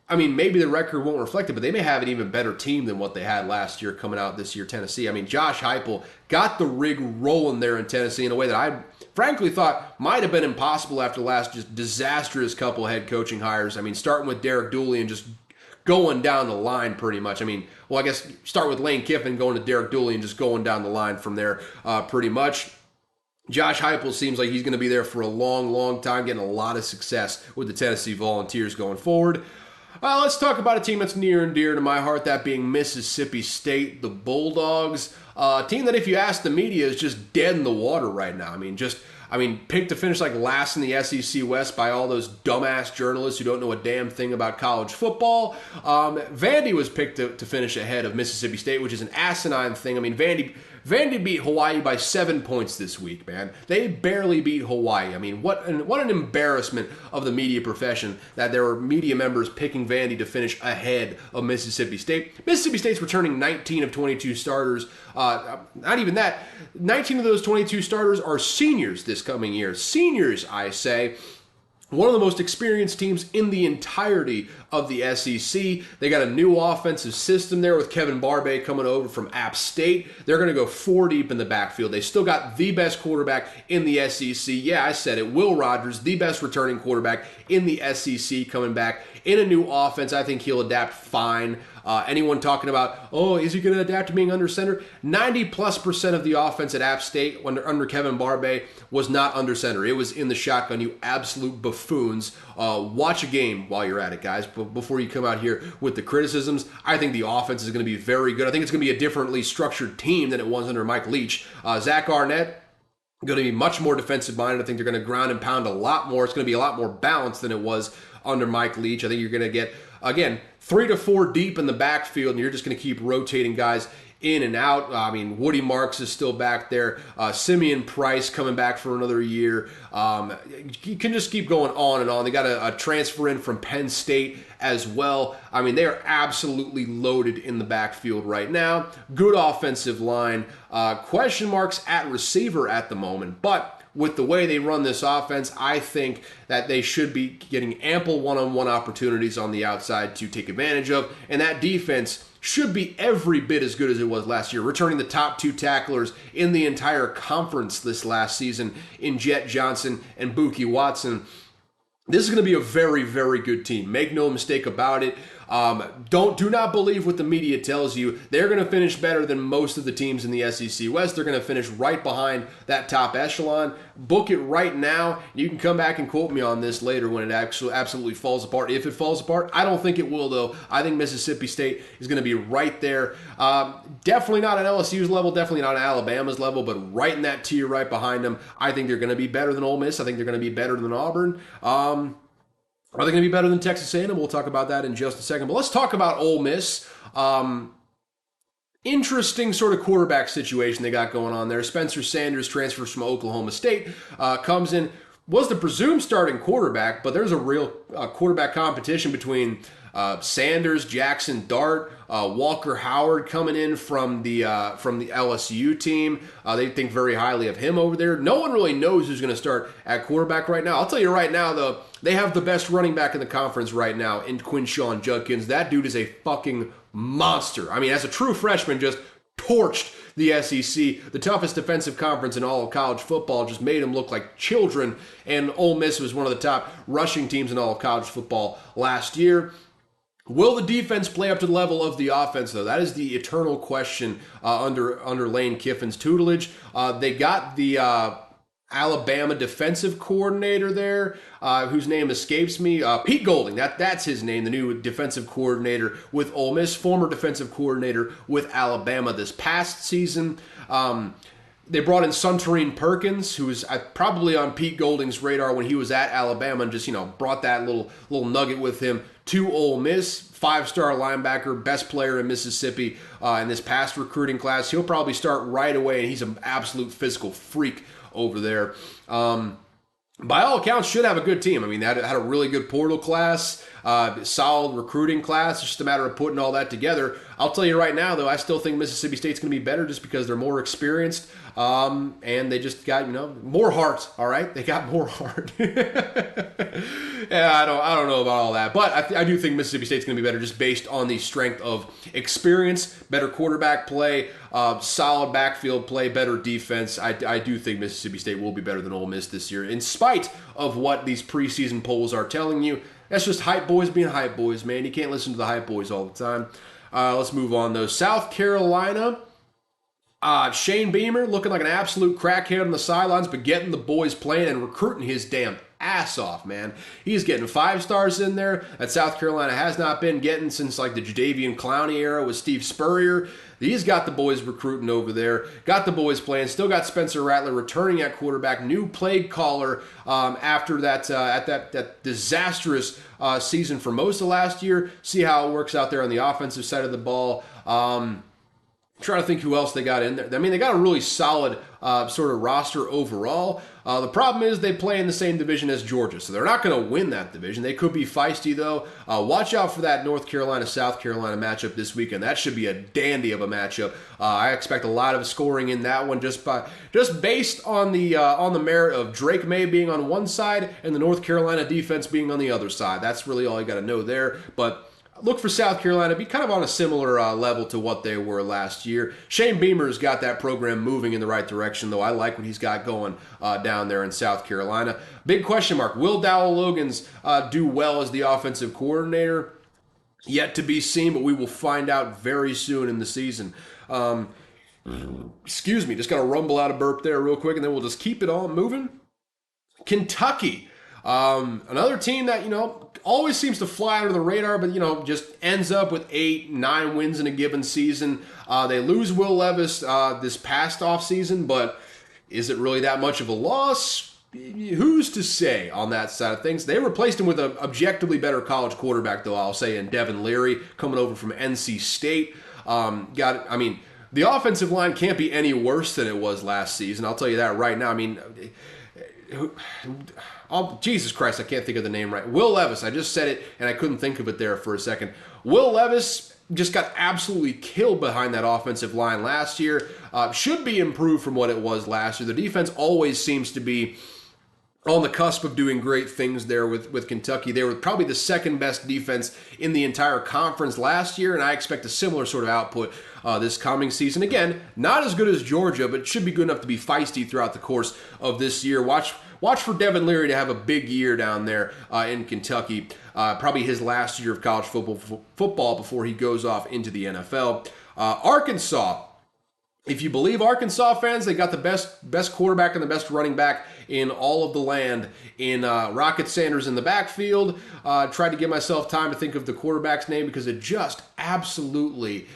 I mean, maybe the record won't reflect it, but they may have an even better team than what they had last year coming out this year, Tennessee. I mean, Josh Heupel got the rig rolling there in Tennessee in a way that I frankly thought might have been impossible after the last just disastrous couple head coaching hires. I mean, starting with Derek Dooley and just going down the line pretty much. I mean, well, I guess start with Lane Kiffin, going to Derek Dooley, and just going down the line from there pretty much. Josh Heupel seems like he's going to be there for a long, long time, getting a lot of success with the Tennessee Volunteers going forward. Let's talk about a team that's near and dear to my heart, that being Mississippi State, the Bulldogs. A team that, if you ask the media, is just dead in the water right now. I mean, picked to finish like last in the SEC West by all those dumbass journalists who don't know a damn thing about college football. Vandy was picked to finish ahead of Mississippi State, which is an asinine thing. I mean, Vandy beat Hawaii by 7 points this week, man. They barely beat Hawaii. I mean, what an embarrassment of the media profession that there were media members picking Vandy to finish ahead of Mississippi State. Mississippi State's returning 19 of 22 starters. Not even that. 19 of those 22 starters are seniors this coming year. Seniors, I say. One of the most experienced teams in the entirety of the SEC. They got a new offensive system there with Kevin Barbay coming over from App State. They're going to go 4 deep in the backfield. They still got the best quarterback in the SEC. Yeah, I said it. Will Rogers, the best returning quarterback in the SEC, coming back in a new offense. I think he'll adapt fine. Anyone talking about, oh, is he going to adapt to being under center? 90+% of the offense at App State under Kevin Barbay was not under center. It was in the shotgun, you absolute buffoons. Watch a game while you're at it, guys, before you come out here with the criticisms. I think the offense is going to be very good. I think it's going to be a differently structured team than it was under Mike Leach. Zach Arnett, going to be much more defensive-minded. I think they're going to ground and pound a lot more. It's going to be a lot more balanced than it was under Mike Leach. I think you're going to get, again, 3 to 4 deep in the backfield, and you're just going to keep rotating guys in and out. I mean, Woody Marks is still back there. Simeon Price coming back for another year. You can just keep going on and on. They got a transfer in from Penn State as well. I mean, they are absolutely loaded in the backfield right now. Good offensive line. Question marks at receiver at the moment, but with the way they run this offense, I think that they should be getting ample one-on-one opportunities on the outside to take advantage of, and that defense should be every bit as good as it was last year, returning the top 2 tacklers in the entire conference this last season in Jet Johnson and Buki Watson. This is going to be a very, very good team. Make no mistake about it. Do not believe what the media tells you. They're going to finish better than most of the teams in the SEC West. They're going to finish right behind that top echelon. Book it right now. You can come back and quote me on this later when it actually absolutely falls apart. If it falls apart, I don't think it will, though. I think Mississippi State is going to be right there. Definitely not on LSU's level, definitely not on Alabama's level, but right in that tier right behind them. I think they're going to be better than Ole Miss. I think they're going to be better than Auburn. Are they going to be better than Texas A&M? We'll talk about that in just a second. But let's talk about Ole Miss. Interesting sort of quarterback situation they got going on there. Spencer Sanders transfers from Oklahoma State, comes in, was the presumed starting quarterback, but there's a real quarterback competition between Sanders, Jackson Dart, Walker Howard coming in from the LSU team. They think very highly of him over there. No one really knows who's going to start at quarterback right now. I'll tell you right now, though, they have the best running back in the conference right now in Quinshon Judkins. That dude is a fucking monster. I mean, as a true freshman, just torched the SEC, the toughest defensive conference in all of college football, just made them look like children. And Ole Miss was one of the top rushing teams in all of college football last year. Will the defense play up to the level of the offense, though? That is the eternal question under Lane Kiffin's tutelage. They got the Alabama defensive coordinator there, whose name escapes me. Pete Golding, that's his name, the new defensive coordinator with Ole Miss, former defensive coordinator with Alabama this past season. They brought in Suntarine Perkins, who was probably on Pete Golding's radar when he was at Alabama, and just, brought that little nugget with him to Ole Miss. 5-star linebacker, best player in Mississippi in this past recruiting class. He'll probably start right away, and he's an absolute physical freak over there. By all accounts, should have a good team. I mean, they had a really good portal class, solid recruiting class. It's just a matter of putting all that together. I'll tell you right now, though, I still think Mississippi State's going to be better just because they're more experienced, and they just got, more heart, all right? They got more heart. Yeah, I don't know about all that, but I do think Mississippi State's going to be better just based on the strength of experience, better quarterback play, solid backfield play, better defense. I do think Mississippi State will be better than Ole Miss this year, in spite of what these preseason polls are telling you. That's just hype boys being hype boys, man. You can't listen to the hype boys all the time. Let's move on, though. South Carolina, Shane Beamer looking like an absolute crackhead on the sidelines, but getting the boys playing and recruiting his damn ass off, man. He's getting 5 stars in there that South Carolina has not been getting since like the Jadeveon Clowney era with Steve Spurrier. He's got the boys recruiting over there, got the boys playing, still got Spencer Rattler returning at quarterback, new play caller after that disastrous season for most of last year. See how it works out there on the offensive side of the ball. Trying to think who else they got in there. I mean, they got a really solid sort of roster overall. The problem is they play in the same division as Georgia, so they're not going to win that division. They could be feisty, though. Watch out for that North Carolina-South Carolina matchup this weekend. That should be a dandy of a matchup. I expect a lot of scoring in that one just based on the merit of Drake May being on one side and the North Carolina defense being on the other side. That's really all you got to know there. But look for South Carolina to be kind of on a similar level to what they were last year. Shane Beamer's got that program moving in the right direction, though. I like what he's got going down there in South Carolina. Big question mark. Will Dowell Logans do well as the offensive coordinator? Yet to be seen, but we will find out very soon in the season. Excuse me, just got to rumble out a burp there real quick, and then we'll just keep it on moving. Kentucky. Another team that, always seems to fly under the radar, but, just ends up with 8-9 wins in a given season. They lose Will Levis this past offseason, but is it really that much of a loss? Who's to say on that side of things? They replaced him with an objectively better college quarterback, though, I'll say, in Devin Leary, coming over from NC State. The offensive line can't be any worse than it was last season. I'll tell you that right now. Jesus Christ, I can't think of the name right. Will Levis, I just said it, and I couldn't think of it there for a second. Will Levis just got absolutely killed behind that offensive line last year. Should be improved from what it was last year. The defense always seems to be on the cusp of doing great things there with Kentucky. They were probably the second best defense in the entire conference last year, and I expect a similar sort of output this coming season. Again, not as good as Georgia, but should be good enough to be feisty throughout the course of this year. Watch for Devin Leary to have a big year down there in Kentucky. Probably his last year of college football before he goes off into the NFL. Arkansas. If you believe Arkansas fans, they got the best quarterback and the best running back in all of the land in Rocket Sanders in the backfield. Tried to give myself time to think of the quarterback's name because it just absolutely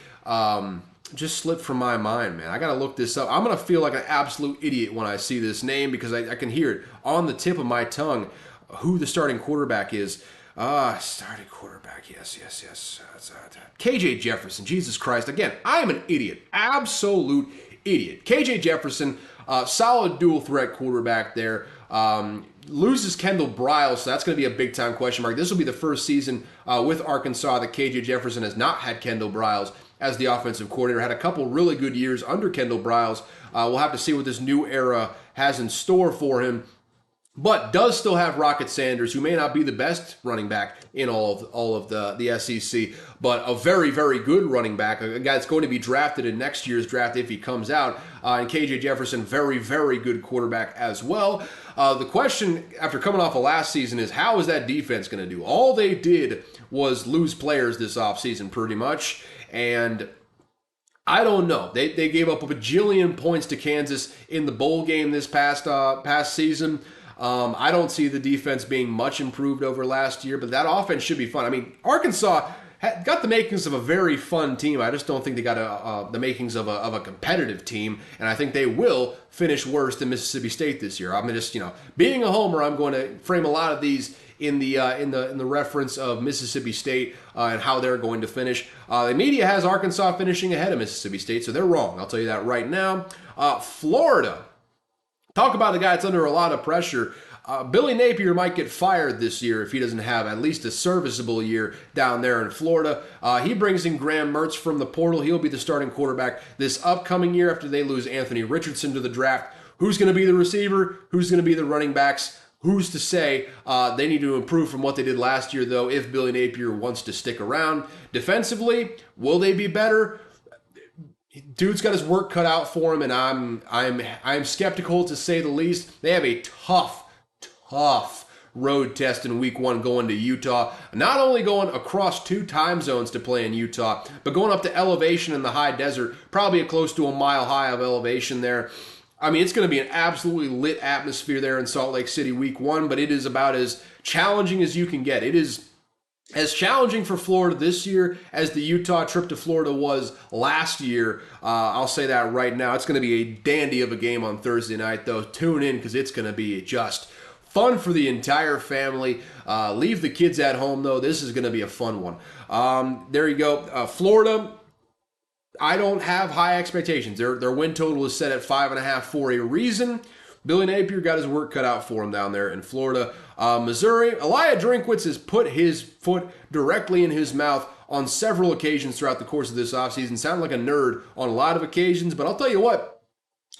just slipped from my mind, man. I got to look this up. I'm going to feel like an absolute idiot when I see this name because I can hear it on the tip of my tongue who the starting quarterback is. Starting quarterback, yes. KJ Jefferson, Jesus Christ. Again, I am an idiot. Absolute idiot. KJ Jefferson, solid dual threat quarterback there. Loses Kendall Briles, so that's going to be a big-time question mark. This will be the first season with Arkansas that KJ Jefferson has not had Kendall Briles as the offensive coordinator. Had a couple really good years under Kendall Briles. We'll have to see what this new era has in store for him. But does still have Rocket Sanders, who may not be the best running back in all of the SEC, but a very, very good running back, a guy that's going to be drafted in next year's draft if he comes out. And KJ Jefferson, very, very good quarterback as well. The question after coming off of last season is, how is that defense going to do? All they did was lose players this offseason pretty much, and I don't know. They gave up a bajillion points to Kansas in the bowl game this past season. I don't see the defense being much improved over last year, but that offense should be fun. I mean, Arkansas got the makings of a very fun team. I just don't think they got the makings of a competitive team, and I think they will finish worse than Mississippi State this year. I'm just, being a homer, I'm going to frame a lot of these in the reference of Mississippi State and how they're going to finish. The media has Arkansas finishing ahead of Mississippi State, so they're wrong. I'll tell you that right now. Florida. Talk about a guy that's under a lot of pressure. Billy Napier might get fired this year if he doesn't have at least a serviceable year down there in Florida. He brings in Graham Mertz from the portal. He'll be the starting quarterback this upcoming year after they lose Anthony Richardson to the draft. Who's going to be the receiver? Who's going to be the running backs? Who's to say? They need to improve from what they did last year, though, if Billy Napier wants to stick around. Defensively, will they be better? Dude's got his work cut out for him, and I'm skeptical to say the least. They have a tough road test in week 1 going to Utah. Not only going across 2 time zones to play in Utah, but going up to elevation in the high desert, probably close to a mile high of elevation there. I mean, it's going to be an absolutely lit atmosphere there in Salt Lake City week 1, but it is about as challenging as you can get. It is as challenging for Florida this year as the Utah trip to Florida was last year. I'll say that right now. It's going to be a dandy of a game on Thursday night, though. Tune in because it's going to be just fun for the entire family. Leave the kids at home, though. This is going to be a fun one. There you go. Florida, I don't have high expectations. Their win total is set at 5.5 for a reason. Billy Napier got his work cut out for him down there in Florida. Missouri, Elijah Drinkwitz has put his foot directly in his mouth on several occasions throughout the course of this offseason. Sound like a nerd on a lot of occasions, but I'll tell you what,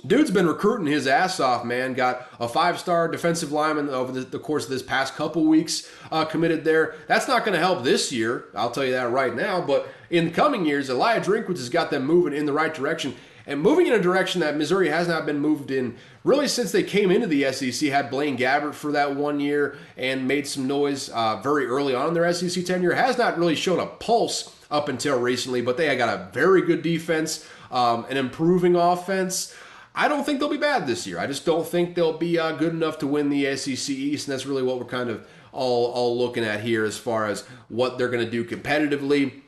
dude's been recruiting his ass off, man. Got a 5-star defensive lineman over the course of this past couple weeks committed there. That's not going to help this year, I'll tell you that right now, but in the coming years, Elijah Drinkwitz has got them moving in the right direction. And moving in a direction that Missouri has not been moved in really since they came into the SEC, had Blaine Gabbert for that 1 year and made some noise very early on in their SEC tenure. Has not really shown a pulse up until recently, but they got a very good defense, an improving offense. I don't think they'll be bad this year. I just don't think they'll be good enough to win the SEC East, and that's really what we're kind of all looking at here as far as what they're going to do competitively.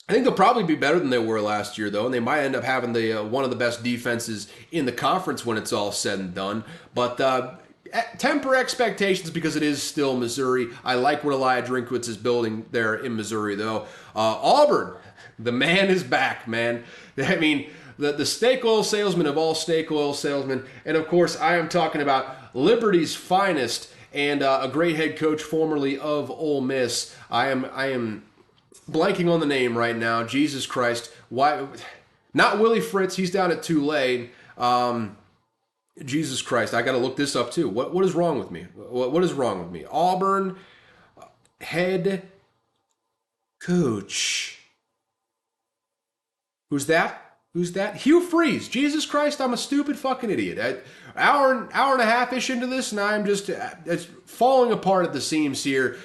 I think they'll probably be better than they were last year, though, and they might end up having the one of the best defenses in the conference when it's all said and done. But temper expectations because it is still Missouri. I like what Elijah Drinkwitz is building there in Missouri, though. Auburn, the man is back, man. I mean, the snake oil salesman of all snake oil salesmen. And, of course, I am talking about Liberty's finest and a great head coach formerly of Ole Miss. I am blanking on the name right now. Jesus Christ. Why? Not Willie Fritz. He's down at Tulane. Jesus Christ. I got to look this up too. What is wrong with me? What is wrong with me? Auburn head coach. Who's that? Hugh Freeze. Jesus Christ, I'm a stupid fucking idiot. Hour and a half-ish into this, and I'm just it's falling apart at the seams here.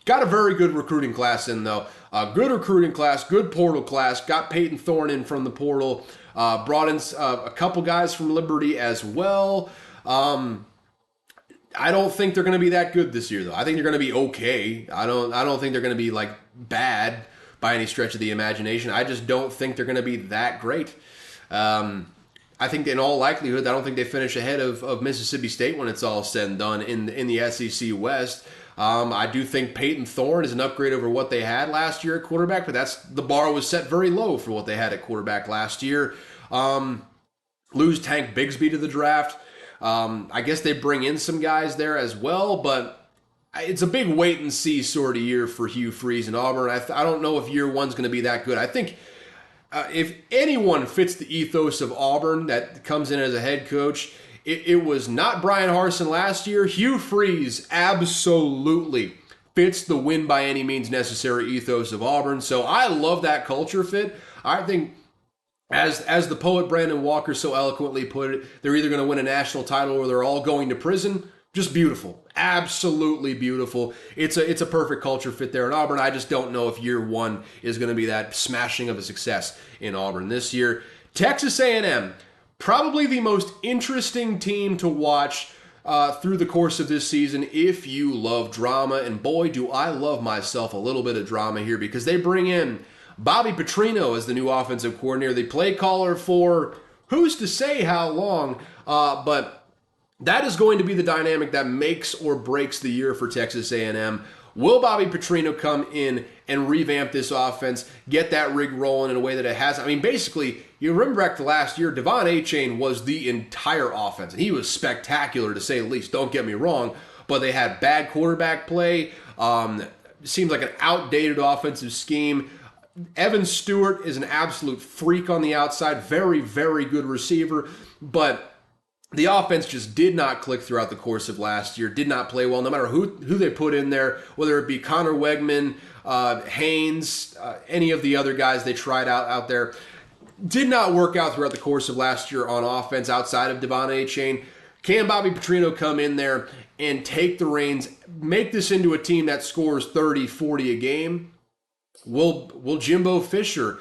Got a very good recruiting class in, though. Good recruiting class, good portal class. Got Peyton Thorne in from the portal. Brought in a couple guys from Liberty as well. I don't think they're going to be that good this year, though. I think they're going to be okay. I don't think they're going to be like bad by any stretch of the imagination. I just don't think they're going to be that great. I think in all likelihood, I don't think they finish ahead of Mississippi State when it's all said and done in the SEC West. I do think Peyton Thorne is an upgrade over what they had last year at quarterback, but the bar was set very low for what they had at quarterback last year. Lose Tank Bigsby to the draft. I guess they bring in some guys there as well, but it's a big wait and see sort of year for Hugh Freeze and Auburn. I don't know if year one's going to be that good. I think if anyone fits the ethos of Auburn that comes in as a head coach, it was not Brian Harsin last year. Hugh Freeze absolutely fits the win by any means necessary ethos of Auburn. So I love that culture fit. I think, as the poet Brandon Walker so eloquently put it, they're either going to win a national title or they're all going to prison. Just beautiful. Absolutely beautiful. It's a perfect culture fit there in Auburn. I just don't know if year one is going to be that smashing of a success in Auburn this year. Texas A&M, probably the most interesting team to watch through the course of this season if you love drama. And boy, do I love myself a little bit of drama here, because they bring in Bobby Petrino as the new offensive coordinator, the play caller for who's to say how long, but that is going to be the dynamic that makes or breaks the year for Texas A&M. Will Bobby Petrino come in and revamp this offense, get that rig rolling in a way that it has? I mean, basically, you remember back to last year, Devon Achane was the entire offense, and he was spectacular to say the least, don't get me wrong, but they had bad quarterback play, seems like an outdated offensive scheme. Evan Stewart is an absolute freak on the outside, very, very good receiver, but the offense just did not click throughout the course of last year, did not play well, no matter who they put in there, whether it be Connor Wegman, Haynes, any of the other guys they tried out there. Did not work out throughout the course of last year on offense outside of Devon Achane. Can Bobby Petrino come in there and take the reins, make this into a team that scores 30, 40 a game? Will Jimbo Fisher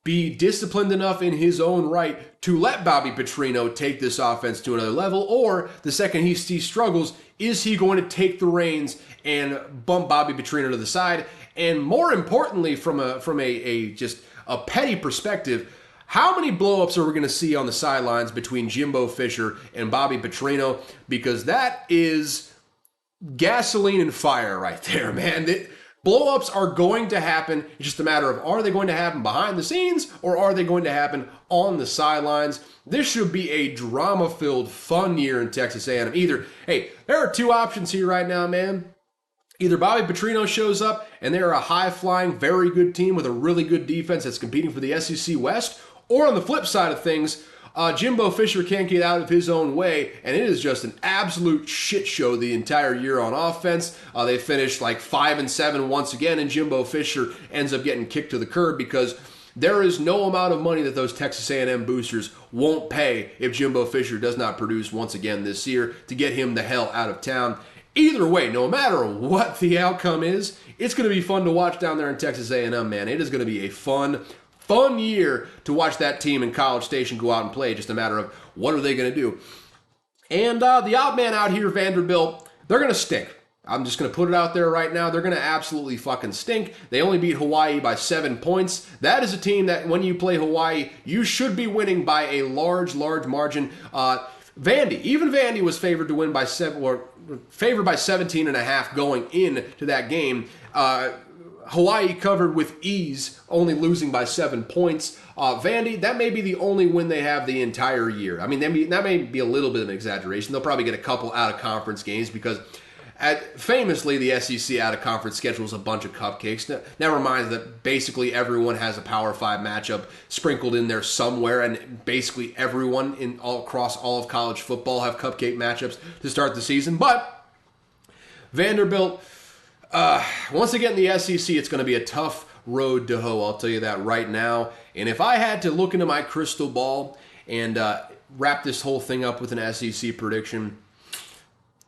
be disciplined enough in his own right to let Bobby Petrino take this offense to another level? Or the second he struggles, is he going to take the reins and bump Bobby Petrino to the side? And more importantly, from a just a petty perspective, how many blowups are we going to see on the sidelines between Jimbo Fisher and Bobby Petrino? Because that is gasoline and fire right there, man. Blow-ups are going to happen. It's just a matter of, are they going to happen behind the scenes or are they going to happen on the sidelines? This should be a drama-filled, fun year in Texas A&M. There are two options here right now, man. Either Bobby Petrino shows up and they're a high-flying, very good team with a really good defense that's competing for the SEC West, or on the flip side of things, Jimbo Fisher can't get out of his own way, and it is just an absolute shit show the entire year on offense. They finished like 5-7 once again, and Jimbo Fisher ends up getting kicked to the curb because there is no amount of money that those Texas A&M boosters won't pay if Jimbo Fisher does not produce once again this year to get him the hell out of town. Either way, no matter what the outcome is, it's going to be fun to watch down there in Texas A&M, man. It is going to be a fun year to watch that team in College Station go out and play. Just a matter of what are they going to do. And the odd man out here, Vanderbilt, they're going to stink. I'm just going to put it out there right now. They're going to absolutely fucking stink. They only beat Hawaii by 7 points. That is a team that when you play Hawaii, you should be winning by a large margin. Vandy was favored to win by favored by 17.5 going into that game. Hawaii covered with ease, only losing by 7 points. Vandy, that may be the only win they have the entire year. I mean, that may be a little bit of an exaggeration. They'll probably get a couple out-of-conference games because famously the SEC out-of-conference schedule is a bunch of cupcakes. Never mind that basically everyone has a Power 5 matchup sprinkled in there somewhere, and basically everyone across all of college football have cupcake matchups to start the season. But Vanderbilt, once again, the SEC, it's going to be a tough road to hoe, I'll tell you that right now. And if I had to look into my crystal ball and wrap this whole thing up with an SEC prediction,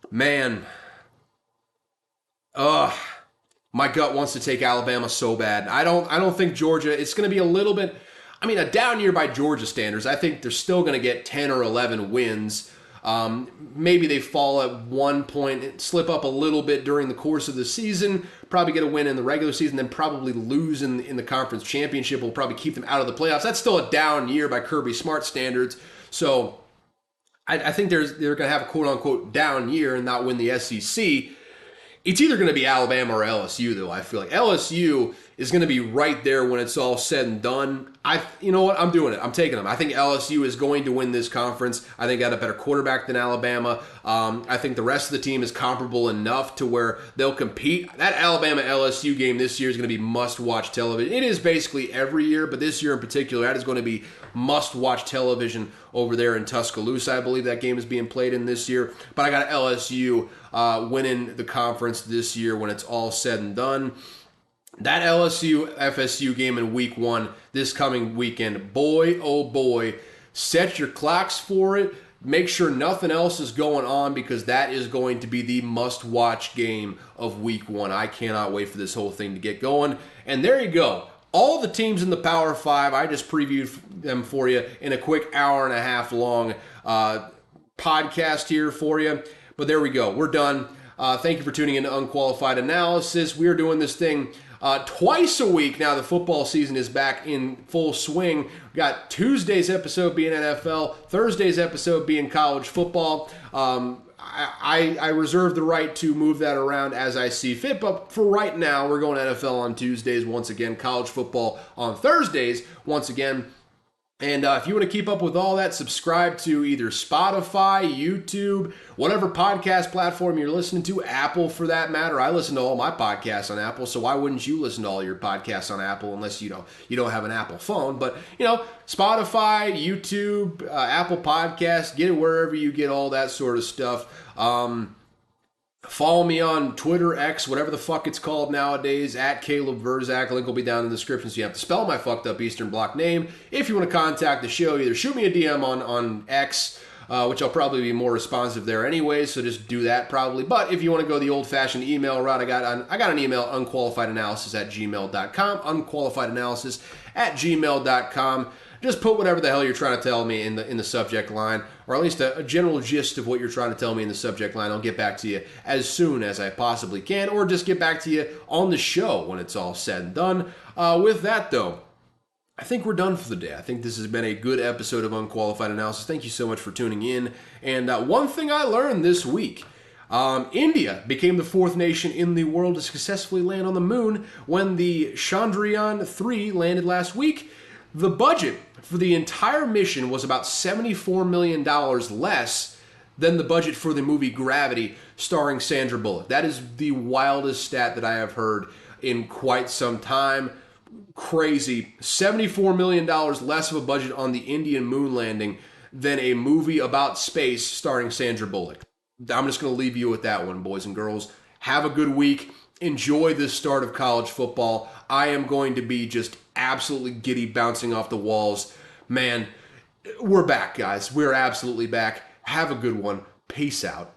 man, my gut wants to take Alabama so bad. I don't think Georgia, it's going to be a little bit, a down year by Georgia standards. I think they're still going to get 10 or 11 wins. Maybe they fall at one point, slip up a little bit during the course of the season, probably get a win in the regular season, then probably lose in the conference championship. Will probably keep them out of the playoffs. That's still a down year by Kirby Smart standards. So I think they're going to have a quote-unquote down year and not win the SEC. It's either going to be Alabama or LSU, though. I feel like LSU is going to be right there when it's all said and done. You know what? I'm doing it. I'm taking them. I think LSU is going to win this conference. I think got a better quarterback than Alabama. I think the rest of the team is comparable enough to where they'll compete. That Alabama LSU game this year is going to be must-watch television. It is basically every year, but this year in particular, that is going to be must-watch television over there in Tuscaloosa. I believe that game is being played in this year. But I got LSU winning the conference this year when it's all said and done. That LSU FSU game in week 1 this coming weekend, boy, oh boy, set your clocks for it. Make sure nothing else is going on because that is going to be the must-watch game of week 1. I cannot wait for this whole thing to get going. And there you go. All the teams in the Power 5, I just previewed them for you in a quick hour and a half long podcast here for you. But there we go. We're done. Thank you for tuning in to Unqualified Analysis. We are doing this thing twice a week now. The football season is back in full swing. We got Tuesday's episode being NFL, Thursday's episode being college football. I reserve the right to move that around as I see fit, but for right now, we're going NFL on Tuesdays once again, college football on Thursdays once again. And if you want to keep up with all that, subscribe to either Spotify, YouTube, whatever podcast platform you're listening to, Apple for that matter. I listen to all my podcasts on Apple, so why wouldn't you listen to all your podcasts on Apple unless you don't have an Apple phone? But Spotify, YouTube, Apple Podcasts, get it wherever you get all that sort of stuff. Follow me on Twitter, X, whatever the fuck it's called nowadays, at Caleb Verzak. Link will be down in the description so you have to spell my fucked up Eastern Bloc name. If you want to contact the show, either shoot me a DM on X, which I'll probably be more responsive there anyway, so just do that probably. But if you want to go the old-fashioned email route, I got an email, unqualifiedanalysis@gmail.com, unqualifiedanalysis@gmail.com. Just put whatever the hell you're trying to tell me in the subject line, or at least a general gist of what you're trying to tell me in the subject line. I'll get back to you as soon as I possibly can, or just get back to you on the show when it's all said and done. With that, though, I think we're done for the day. I think this has been a good episode of Unqualified Analysis. Thank you so much for tuning in. And one thing I learned this week, India became the 4th nation in the world to successfully land on the moon when the Chandrayaan-3 landed last week. The budget for the entire mission was about $74 million less than the budget for the movie Gravity starring Sandra Bullock. That is the wildest stat that I have heard in quite some time. Crazy. $74 million less of a budget on the Indian moon landing than a movie about space starring Sandra Bullock. I'm just going to leave you with that one, boys and girls. Have a good week. Enjoy this start of college football. I am going to be just absolutely giddy, bouncing off the walls. Man, we're back, guys. We're absolutely back. Have a good one. Peace out.